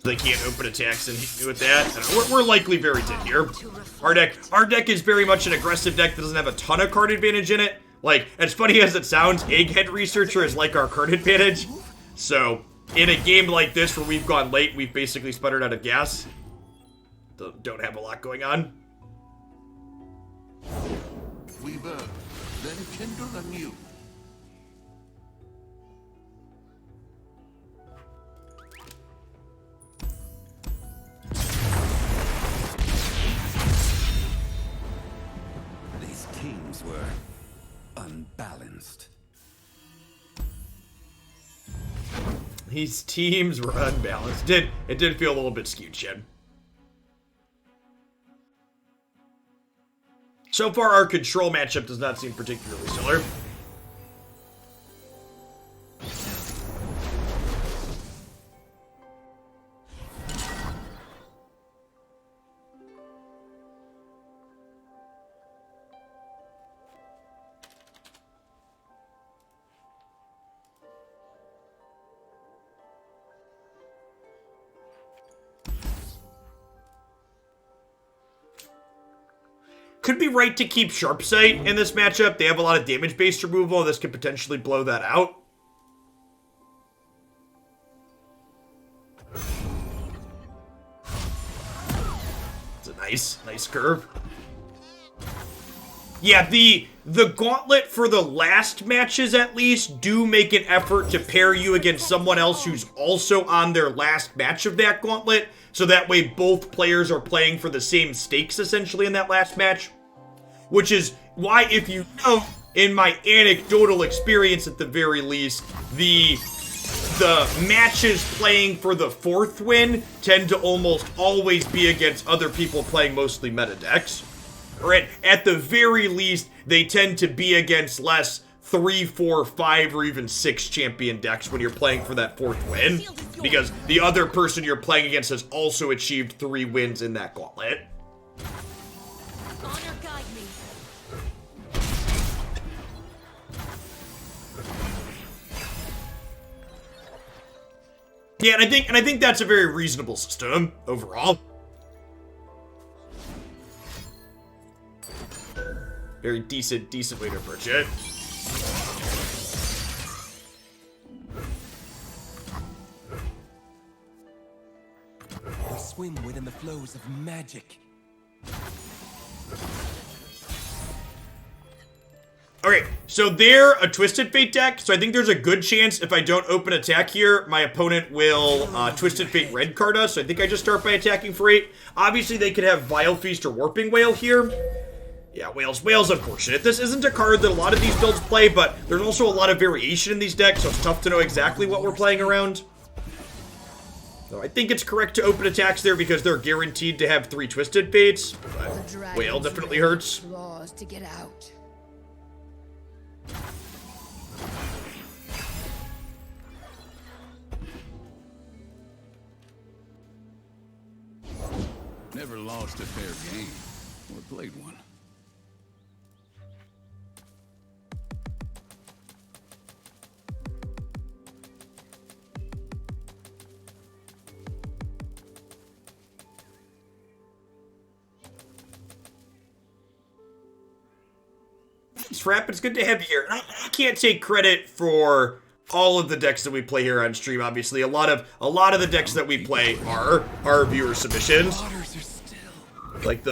They can't open attacks and hit me with that. I don't know, we're likely very dead here. Our deck is very much an aggressive deck that doesn't have a ton of card advantage in it. Like, as funny as it sounds, Egghead Researcher is like our card advantage. So, in a game like this where we've gone late, we've basically sputtered out of gas. Don't have a lot going on. We burn, then kindle anew. These teams were unbalanced. These teams were unbalanced. It did feel a little bit skewed, Shen. So far, our control matchup does not seem particularly stellar. Could be right to keep Sharp Sight in this matchup. They have a lot of damage-based removal. This could potentially blow that out. It's a nice curve. Yeah, the gauntlet for the last matches, at least, do make an effort to pair you against someone else who's also on their last match of that gauntlet, so that way both players are playing for the same stakes, essentially, in that last match. Which is why, if you know, in my anecdotal experience at the very least, the matches playing for the fourth win tend to almost always be against other people playing mostly meta decks. Or at the very least, they tend to be against less 3, 4, 5, or even 6 champion decks when you're playing for that fourth win. Because the other person you're playing against has also achieved 3 wins in that gauntlet. Honor guide me. Yeah, and I think that's a very reasonable system overall. Very decent way to approach it. We swim within the flows of magic. Okay, so they're a Twisted Fate deck, so I think there's a good chance if I don't open attack here, my opponent will Twisted Fate red card us, so I think I just start by attacking for 8. Obviously, they could have Vile Feast or Warping Wail here. Yeah, Whale's unfortunate. This isn't a card that a lot of these builds play, but there's also a lot of variation in these decks, so it's tough to know exactly what we're playing around. So I think it's correct to open attacks there because they're guaranteed to have 3 Twisted Fates, but Whale definitely hurts. Claws to get out. Never lost a fair game. Or played one. Thanks, Frap. It's good to have you here. I can't take credit for all of the decks that we play here on stream. Obviously, a lot of the decks that we play are our viewer submissions. Like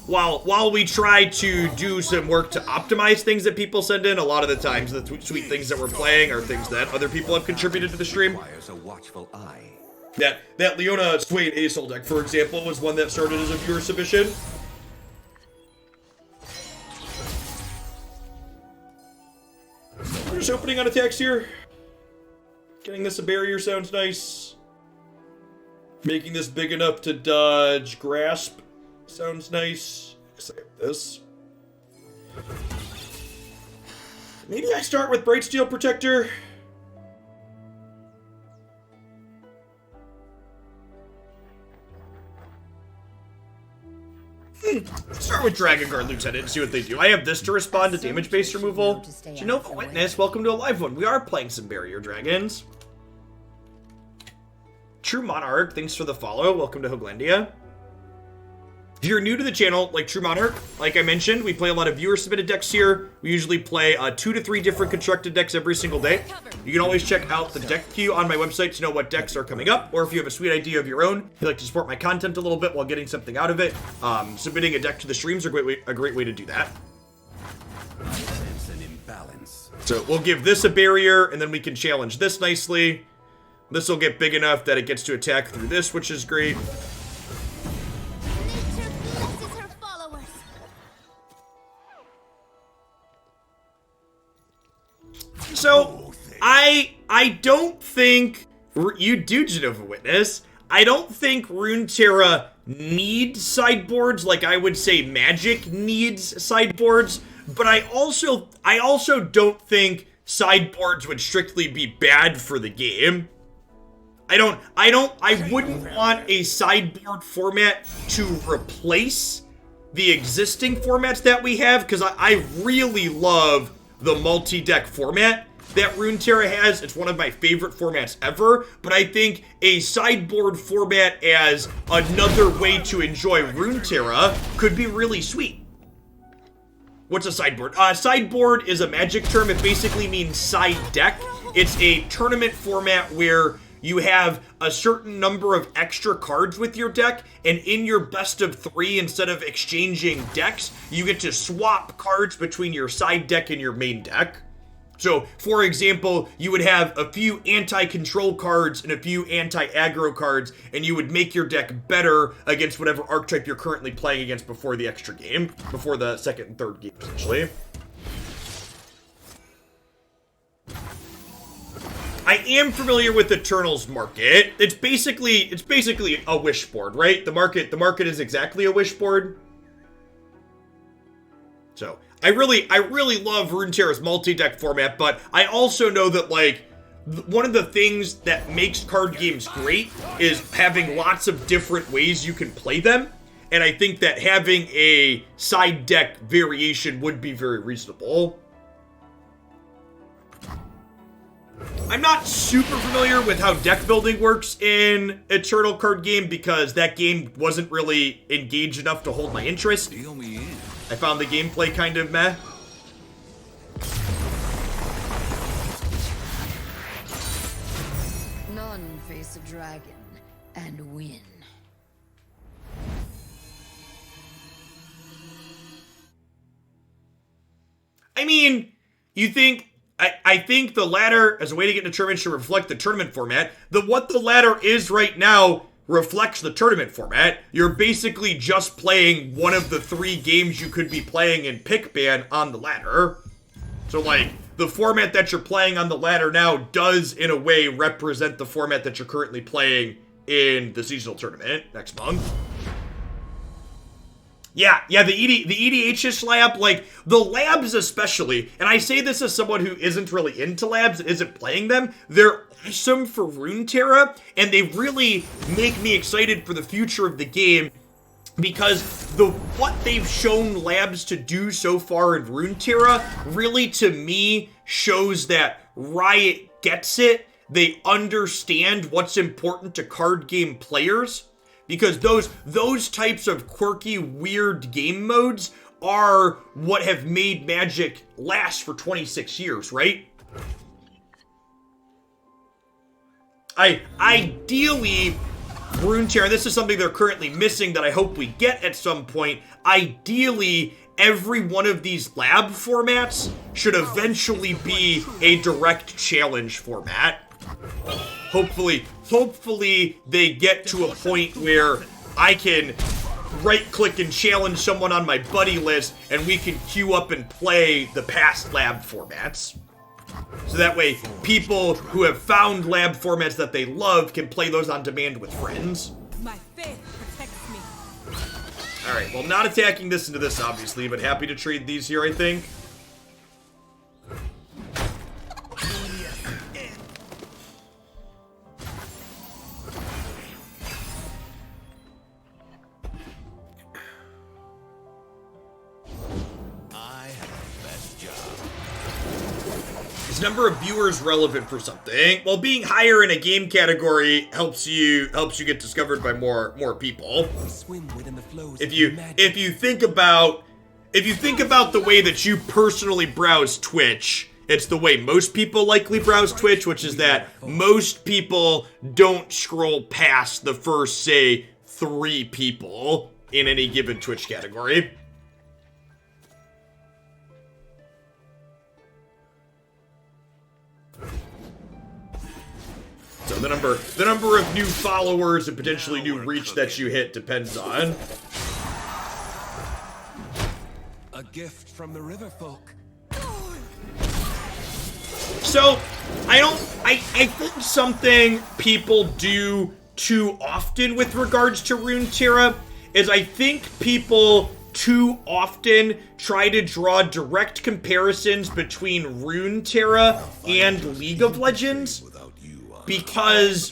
while we try to do some work to optimize things that people send in, a lot of the times the sweet things that we're playing are things that other people have contributed to the stream. Requires a watchful eye. That Leona Swain Asol deck, for example, was one that started as a viewer submission. We're just opening on attacks here. Getting this a barrier sounds nice. Making this big enough to dodge Grasp sounds nice. Guess I have this. Maybe I start with Brightsteel Protector. Start with Dragon Guard Lieutenant and see what they do. I have this to respond to damage-based removal. Genova Witness, welcome to a live one. We are playing some Barrier Dragons. True Monarch, thanks for the follow. Welcome to Hoglandia. If you're new to the channel, like True Monarch, like I mentioned, we play a lot of viewer-submitted decks here. We usually play 2 to 3 different constructed decks every single day. You can always check out the deck queue on my website to know what decks are coming up, or if you have a sweet idea of your own, if you'd like to support my content a little bit while getting something out of it, submitting a deck to the streams are a great way to do that. Sense an imbalance. So we'll give this a barrier, and then we can challenge this nicely. This will get big enough that it gets to attack through this, which is great. Nature blesses her followers. So, I don't think you do Genova Witness. I don't think Runeterra needs sideboards like I would say Magic needs sideboards, but I also don't think sideboards would strictly be bad for the game. I wouldn't want a sideboard format to replace the existing formats that we have, because I really love the multi-deck format that Runeterra has. It's one of my favorite formats ever, but I think a sideboard format as another way to enjoy Runeterra could be really sweet. What's a sideboard? Sideboard is a Magic term. It basically means side deck. It's a tournament format where you have a certain number of extra cards with your deck, and in your best of 3, instead of exchanging decks, you get to swap cards between your side deck and your main deck. So, for example, you would have a few anti-control cards and a few anti-aggro cards, and you would make your deck better against whatever archetype you're currently playing against before the extra game, before the second and third game, essentially. I am familiar with Eternal's market. It's basically a wish board, right? The market is exactly a wish board. So I really love Runeterra's multi-deck format, but I also know that like one of the things that makes card games great is having lots of different ways you can play them. And I think that having a side deck variation would be very reasonable. I'm not super familiar with how deck building works in Eternal card game because that game wasn't really engaged enough to hold my interest. Deal me in. I found the gameplay kind of meh. None face a dragon and win. I mean, you think... I think the ladder, as a way to get into tournament, should reflect the tournament format. What the ladder is right now reflects the tournament format. You're basically just playing one of the 3 games you could be playing in pick ban on the ladder. So, like, the format that you're playing on the ladder now does, in a way, represent the format that you're currently playing in the seasonal tournament next month. Yeah, the EDH lab, like, the labs especially, and I say this as someone who isn't really into labs, isn't playing them, they're awesome for Runeterra, and they really make me excited for the future of the game, because what they've shown labs to do so far in Runeterra really, to me, shows that Riot gets it. They understand what's important to card game players, because those types of quirky, weird game modes are what have made Magic last for 26 years, right? Ideally, Runeterra, this is something they're currently missing that I hope we get at some point. Ideally, every one of these lab formats should eventually be a direct challenge format. Hopefully they get to a point where I can right-click and challenge someone on my buddy list, and we can queue up and play the past lab formats. So that way, people who have found lab formats that they love can play those on demand with friends. My faith protects me. Alright, well, not attacking this into this, obviously, but happy to trade these here, I think. Is number of viewers relevant for something? Well, being higher in a game category helps you get discovered by more people. Swim within the flows If you think about the way that you personally browse Twitch, it's the way most people likely browse Twitch, which is that most people don't scroll past the first, say, 3 people in any given Twitch category. So the number of new followers and potentially new reach that you hit depends on. A gift from the river folk. So I think something people do too often with regards to Runeterra is I think people too often try to draw direct comparisons between Runeterra and League of Legends. Because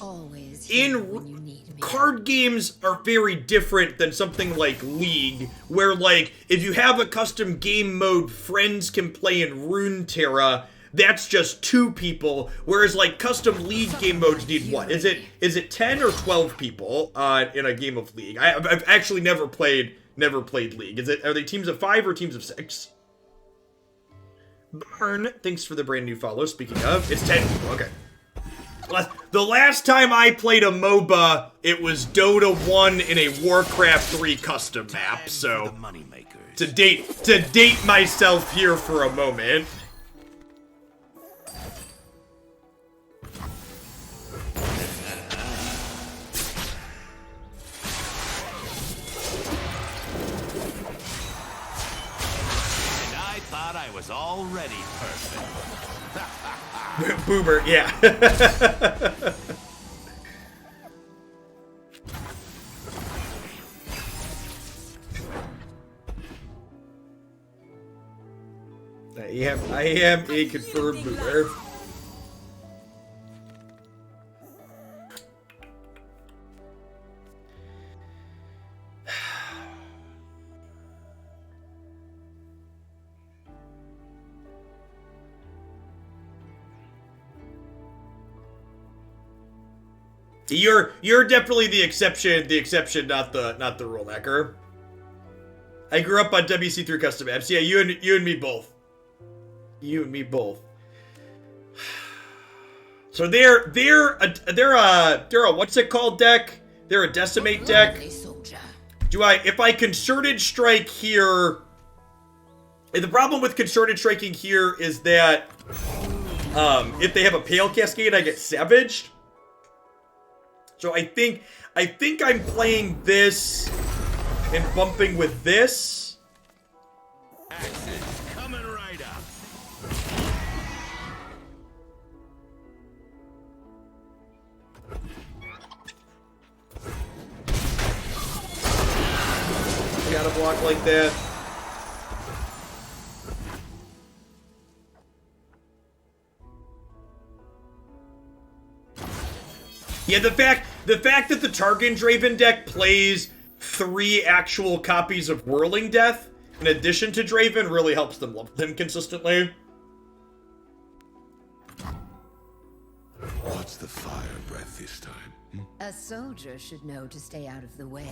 card games are very different than something like League, where, like, if you have a custom game mode friends can play in Runeterra, that's just 2 people, whereas, like, custom League game modes need what? Is it 10 or 12 people in a game of League? I've actually never played League. Are they teams of 5 or teams of 6? Burn, thanks for the brand new follow. Speaking of, it's 10 people, okay. The last time I played a MOBA, it was Dota 1 in a Warcraft 3 custom map, so to date myself here for a moment. And I thought I was already perfect. Boomer, yeah. I am a confirmed boomer. You're definitely the exception, not the rule, Necker. I grew up on WC3 custom maps. Yeah, you and me both. You and me both. So they're a what's it called deck? They're a decimate deck. If I concerted strike here, the problem with concerted striking here is that if they have a pale cascade, I get savaged. So I think I'm playing this and bumping with this. Axes coming right up. Gotta block like that. Yeah, the fact that the Targon Draven deck plays 3 actual copies of Whirling Death, in addition to Draven, really helps them level him consistently. What's the fire breath this time? A soldier should know to stay out of the way.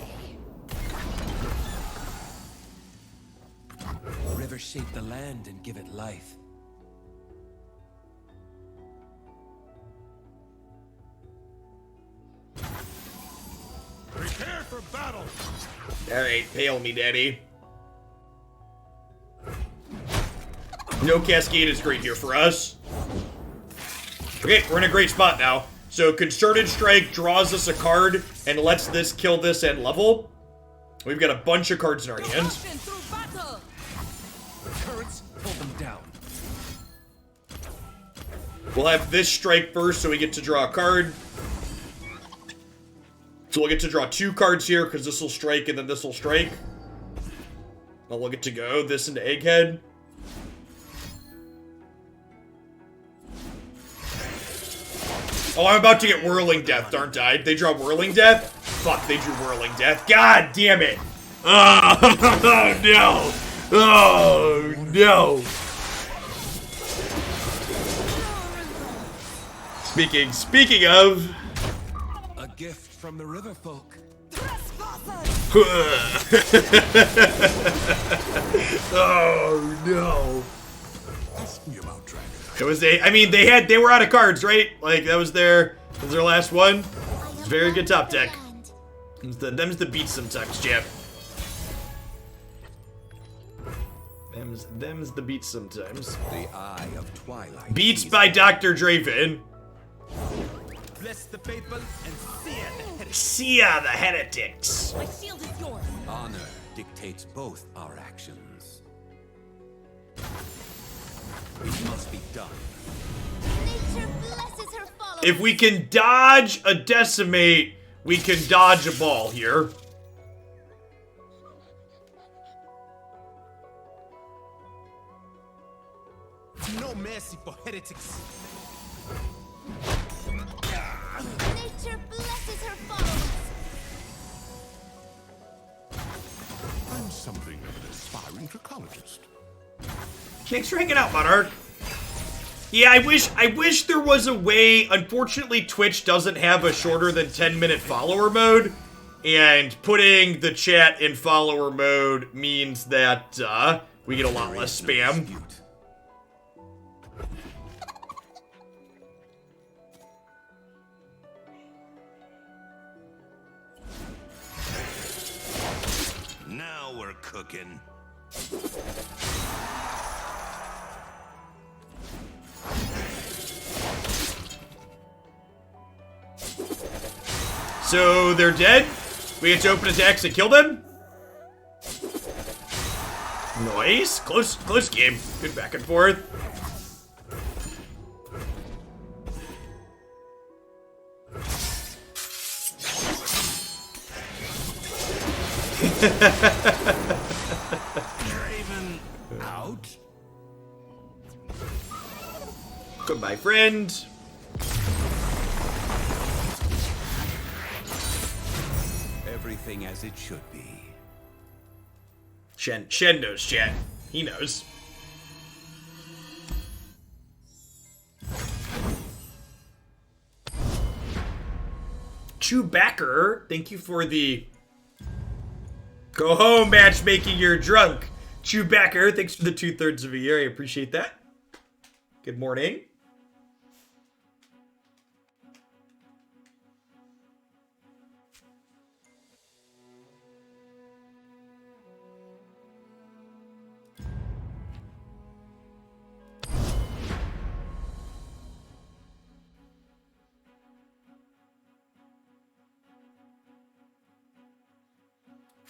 Rivers shape the land and give it life. Prepare for battle! Alright, pale me, daddy. No Cascade is great here for us. Okay, we're in a great spot now. So Concerted Strike draws us a card and lets this kill this and level. We've got a bunch of cards in our hands. Devotion through battle. Currents pull them down. We'll have this strike first, so we get to draw a card. So we'll get to draw 2 cards here, because this will strike and then this will strike. Well, we'll get to go this into Egghead. Oh, I'm about to get Whirling Death, aren't I? They draw Whirling Death? Fuck, they drew Whirling Death. God damn it! Oh, no! Oh, no! Speaking of... A gift from the river folk. Oh, no. Ask me about Dragon. It was they were out of cards, right? Like, that was their last one. It's very good top deck. Them's the beats sometimes, champ. Them's the beats sometimes. The Eye of Twilight. Beats by Dr. Draven. Bless the faithful and sear the heretics. Sia the Heretics. My shield is yours. Honor dictates both our actions. It must be done. Nature blesses her followers. If we can dodge a Decimate, we can dodge a ball here. No mercy for heretics. Nature blesses her followers. I'm something of an aspiring trichologist. Thanks for hanging out, Monarch. Yeah, I wish there was a way. Unfortunately, Twitch doesn't have a shorter than 10-minute follower mode, and putting the chat in follower mode means that we get a lot less spam. Now we're cooking. So they're dead. We get to open attacks and kill them. Nice, close game. Good back and forth. Draven out. Goodbye, friend. Everything as it should be. Shen knows chat. He knows. Chewbacker, thank you for the go home matchmaking. You're drunk. Chewbacker, thanks for the 2/3 of a year. I appreciate that. Good morning.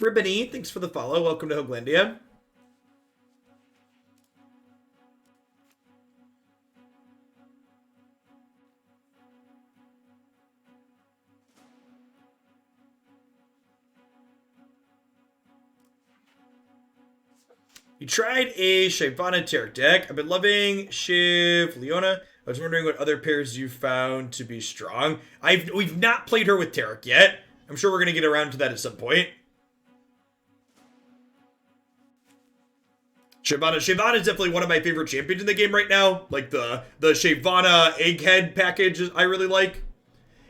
Ribbony, thanks for the follow. Welcome to Hoaglandia. You tried a Shyvana Tarek deck. I've been loving Shiv, Leona. I was wondering what other pairs you found to be strong. We've not played her with Tarek yet. I'm sure we're gonna get around to that at some point. Shyvana is definitely one of my favorite champions in the game right now. Like the Shyvana egghead package I really like.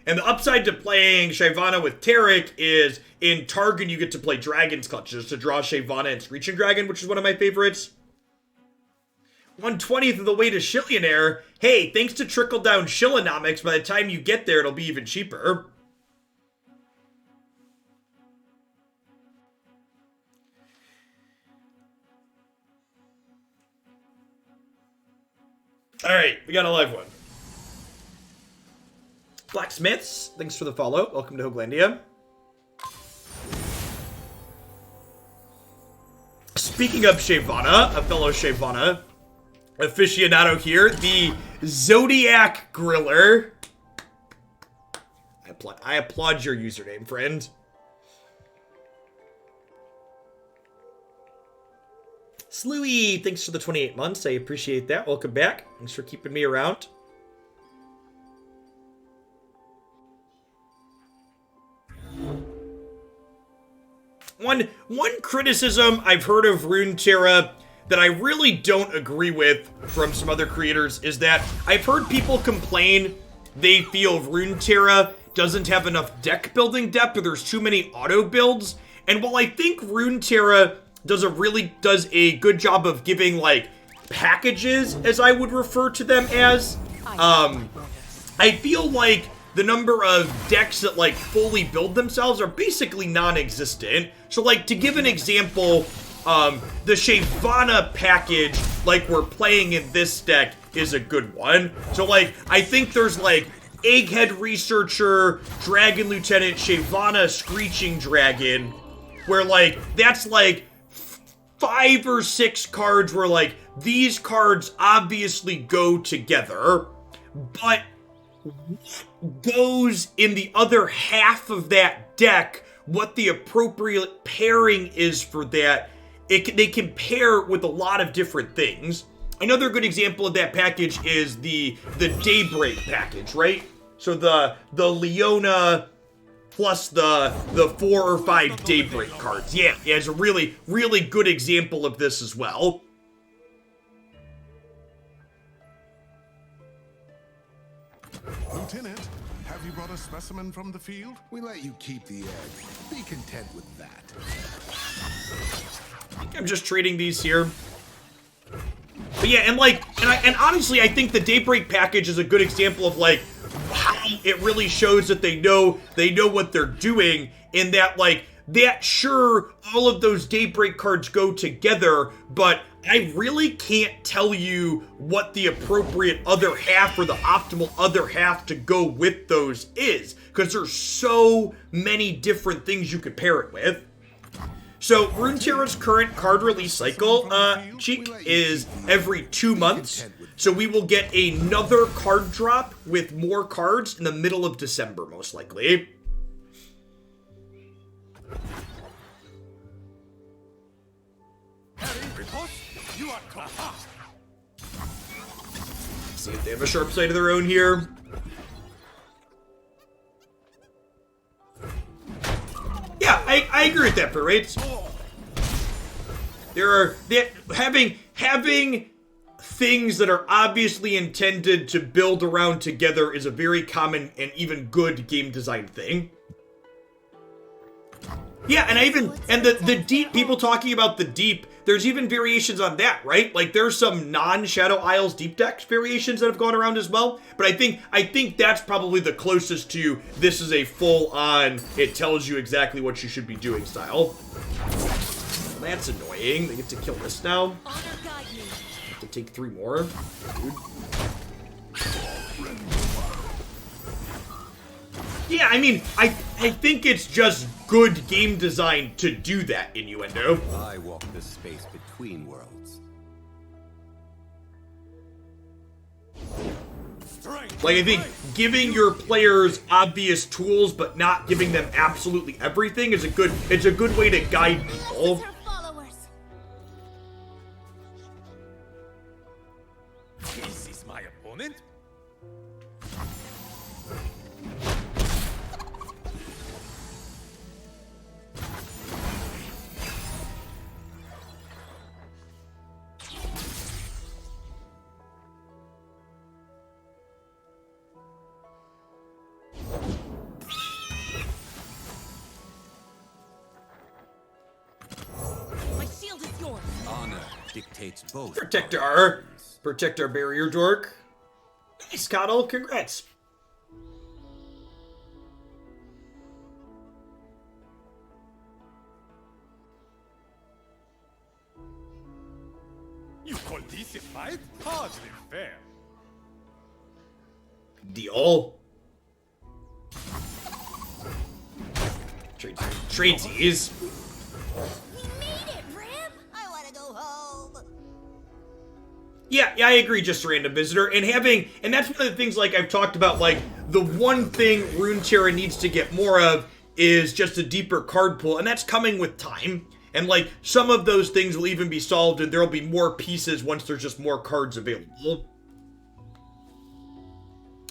And the upside to playing Shyvana with Taric is in Targon you get to play Dragon's Clutches to draw Shyvana and Screeching Dragon, which is one of my favorites. 1/20th of the way to Shillionaire. Hey, thanks to trickle-down Shillonomics, by the time you get there, it'll be even cheaper. Alright, we got a live one. Blacksmiths, thanks for the follow. Welcome to Hoaglandia. Speaking of Shyvana, a fellow Shyvana aficionado here, the Zodiac Griller. I applaud your username, friend. Slewy, thanks for the 28 months. I appreciate that. Welcome back. Thanks for keeping me around. One criticism I've heard of Runeterra that I really don't agree with from some other creators is that I've heard people complain they feel Runeterra doesn't have enough deck building depth or there's too many auto builds. And while I think Runeterra does a good job of giving like packages, as I would refer to them as, I feel like the number of decks that like fully build themselves are basically non-existent. So like to give an example, the Shyvana package like we're playing in this deck is a good one. So like I think there's like Egghead Researcher, Dragon Lieutenant, Shyvana Screeching Dragon, where like that's like 5 or 6 cards where like these cards obviously go together, but what goes in the other half of that deck, what the appropriate pairing is for that, they can pair with a lot of different things. Another good example of that package is the Daybreak package, right? So the Leona plus the 4 or 5 Daybreak cards. Yeah, it's a really, really good example of this as well. Lieutenant, have you brought a specimen from the field? We let you keep the egg. Be content with that. I think I'm just trading these here. But yeah, and honestly, I think the Daybreak package is a good example of like how it really shows that they know what they're doing, in that like that sure all of those Daybreak cards go together, but I really can't tell you what the appropriate other half or the optimal other half to go with those is, because there's so many different things you could pair it with. So Runeterra's current card release cycle, Cheek, is every 2 months. So we will get another card drop with more cards in the middle of December, most likely. See if they have a sharp side of their own here. Yeah, I agree with that, Parades. Having things that are obviously intended to build around together is a very common and even good game design thing. Yeah, and the deep, people talking about the deep, there's even variations on that, right? Like there's some non-Shadow Isles deep deck variations that have gone around as well. But I think that's probably the closest to this is a full-on, it tells you exactly what you should be doing style. That's annoying. They get to kill this now. Have to take 3 more. Dude. Yeah, I mean, I think it's just good game design to do that, Innuendo. I walk the space between worlds. Like, I think giving your players obvious tools but not giving them absolutely everything is a good way to guide people. Is this my opponent? force. Honor dictates both. Protect our barrier dork. Nice, Coddle. Congrats. You call this a fight? Hardly fair. Deal. Tradesies. We made it, Brim! I want to go home. Yeah, I agree, just a random visitor. And that's one of the things, like, I've talked about, like, the one thing Runeterra needs to get more of is just a deeper card pool, and that's coming with time. And, like, some of those things will even be solved, and there'll be more pieces once there's just more cards available.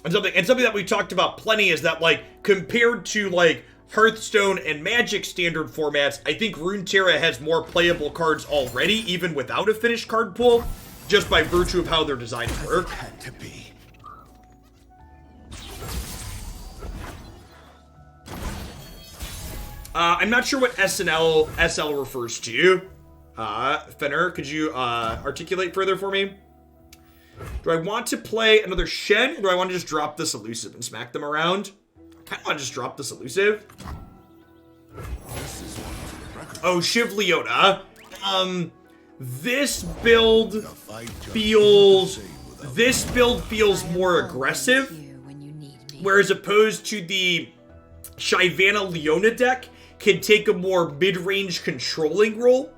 And something that we talked about plenty is that, like, compared to, like, Hearthstone and Magic standard formats, I think Runeterra has more playable cards already, even without a finished card pool, just by virtue of how their designs work. Had to be. I'm not sure what SL refers to. Fenner, could you articulate further for me? Do I want to play another Shen, or do I want to just drop this elusive and smack them around? I kind of want to just drop this elusive. Oh, Shiv Leona. This build feels more aggressive, whereas opposed to the Shyvana Leona deck can take a more mid-range controlling role.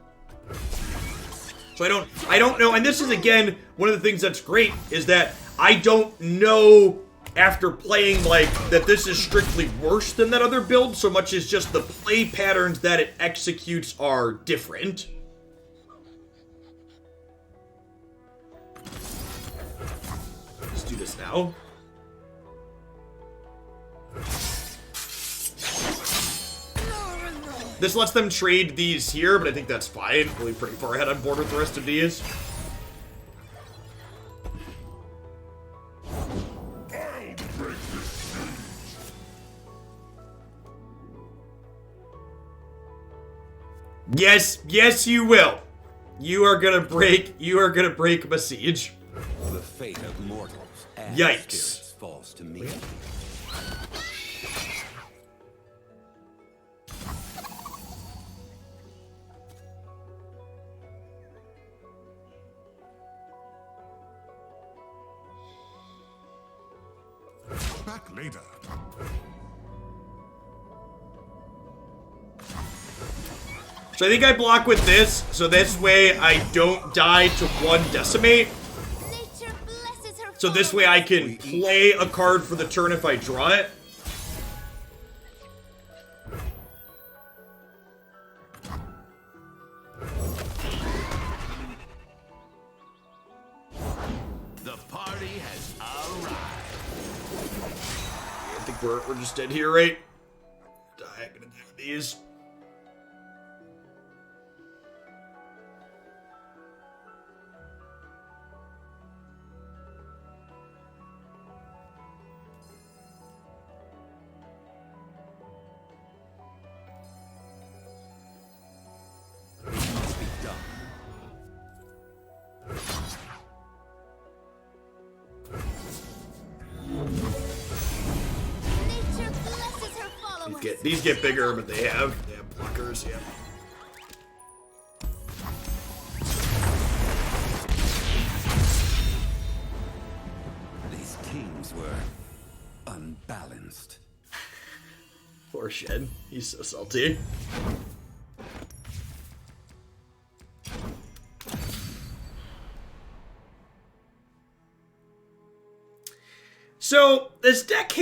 So I don't know, and this is again one of the things that's great is that I don't know after playing like that this is strictly worse than that other build so much as just the play patterns that it executes are different. Let's do this now. This lets them trade these here, but I think that's fine. Really pretty far ahead on board with the rest of these. Yes, you will. You are gonna break my siege. The fate of mortals and Yikes. spirits falls to me. Back later. So I think I block with this, so this way I don't die to one decimate. Nature blesses her So this way I can play a card for the turn if I draw it. The party has arrived. I think we're just dead here, right? I'm gonna do these. Must be done. Nature blesses her followers. These get bigger, but they have blockers, yeah. These teams were unbalanced. Poor Shen. He's so salty. So, this deck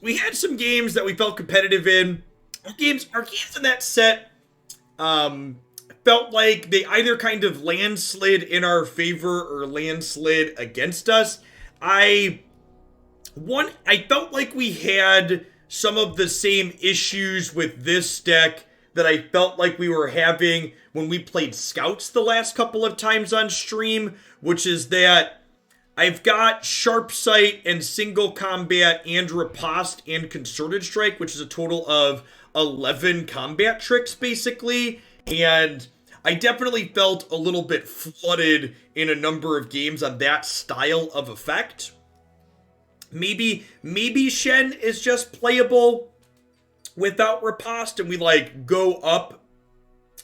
we had some games that we felt competitive in. Our games in that set felt like they either kind of landslid in our favor or landslid against us. I felt like we had some of the same issues with this deck that I felt like we were having when we played Scouts the last couple of times on stream, which is that I've got Sharp Sight and Single Combat and Riposte and Concerted Strike, which is a total of 11 combat tricks, basically. And I definitely felt a little bit flooded in a number of games on that style of effect. Maybe Shen is just playable without riposte and we like go up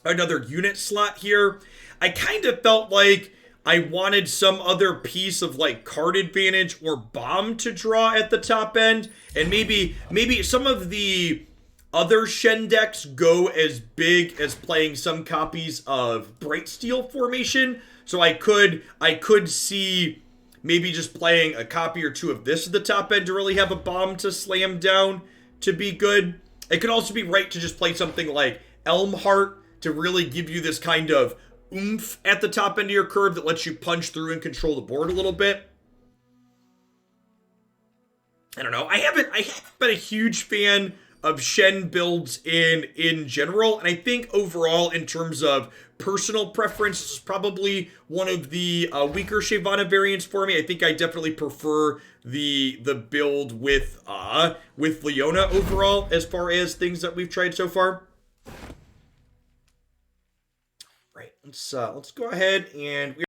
another unit slot here. I kind of felt like I wanted some other piece of like card advantage or bomb to draw at the top end, and maybe some of the other Shen decks go as big as playing some copies of Bright Steel formation. So I could see maybe just playing a copy or two of this at the top end to really have a bomb to slam down to be good. It could also be right to just play something like Elmheart to really give you this kind of oomph at the top end of your curve that lets you punch through and control the board a little bit. I don't know. I haven't been a huge fan of Shen builds in general, and I think overall in terms of personal preference, this is probably one of the weaker Shyvana variants for me. I think I definitely prefer the build with Leona overall as far as things that we've tried so far. Right, let's go ahead and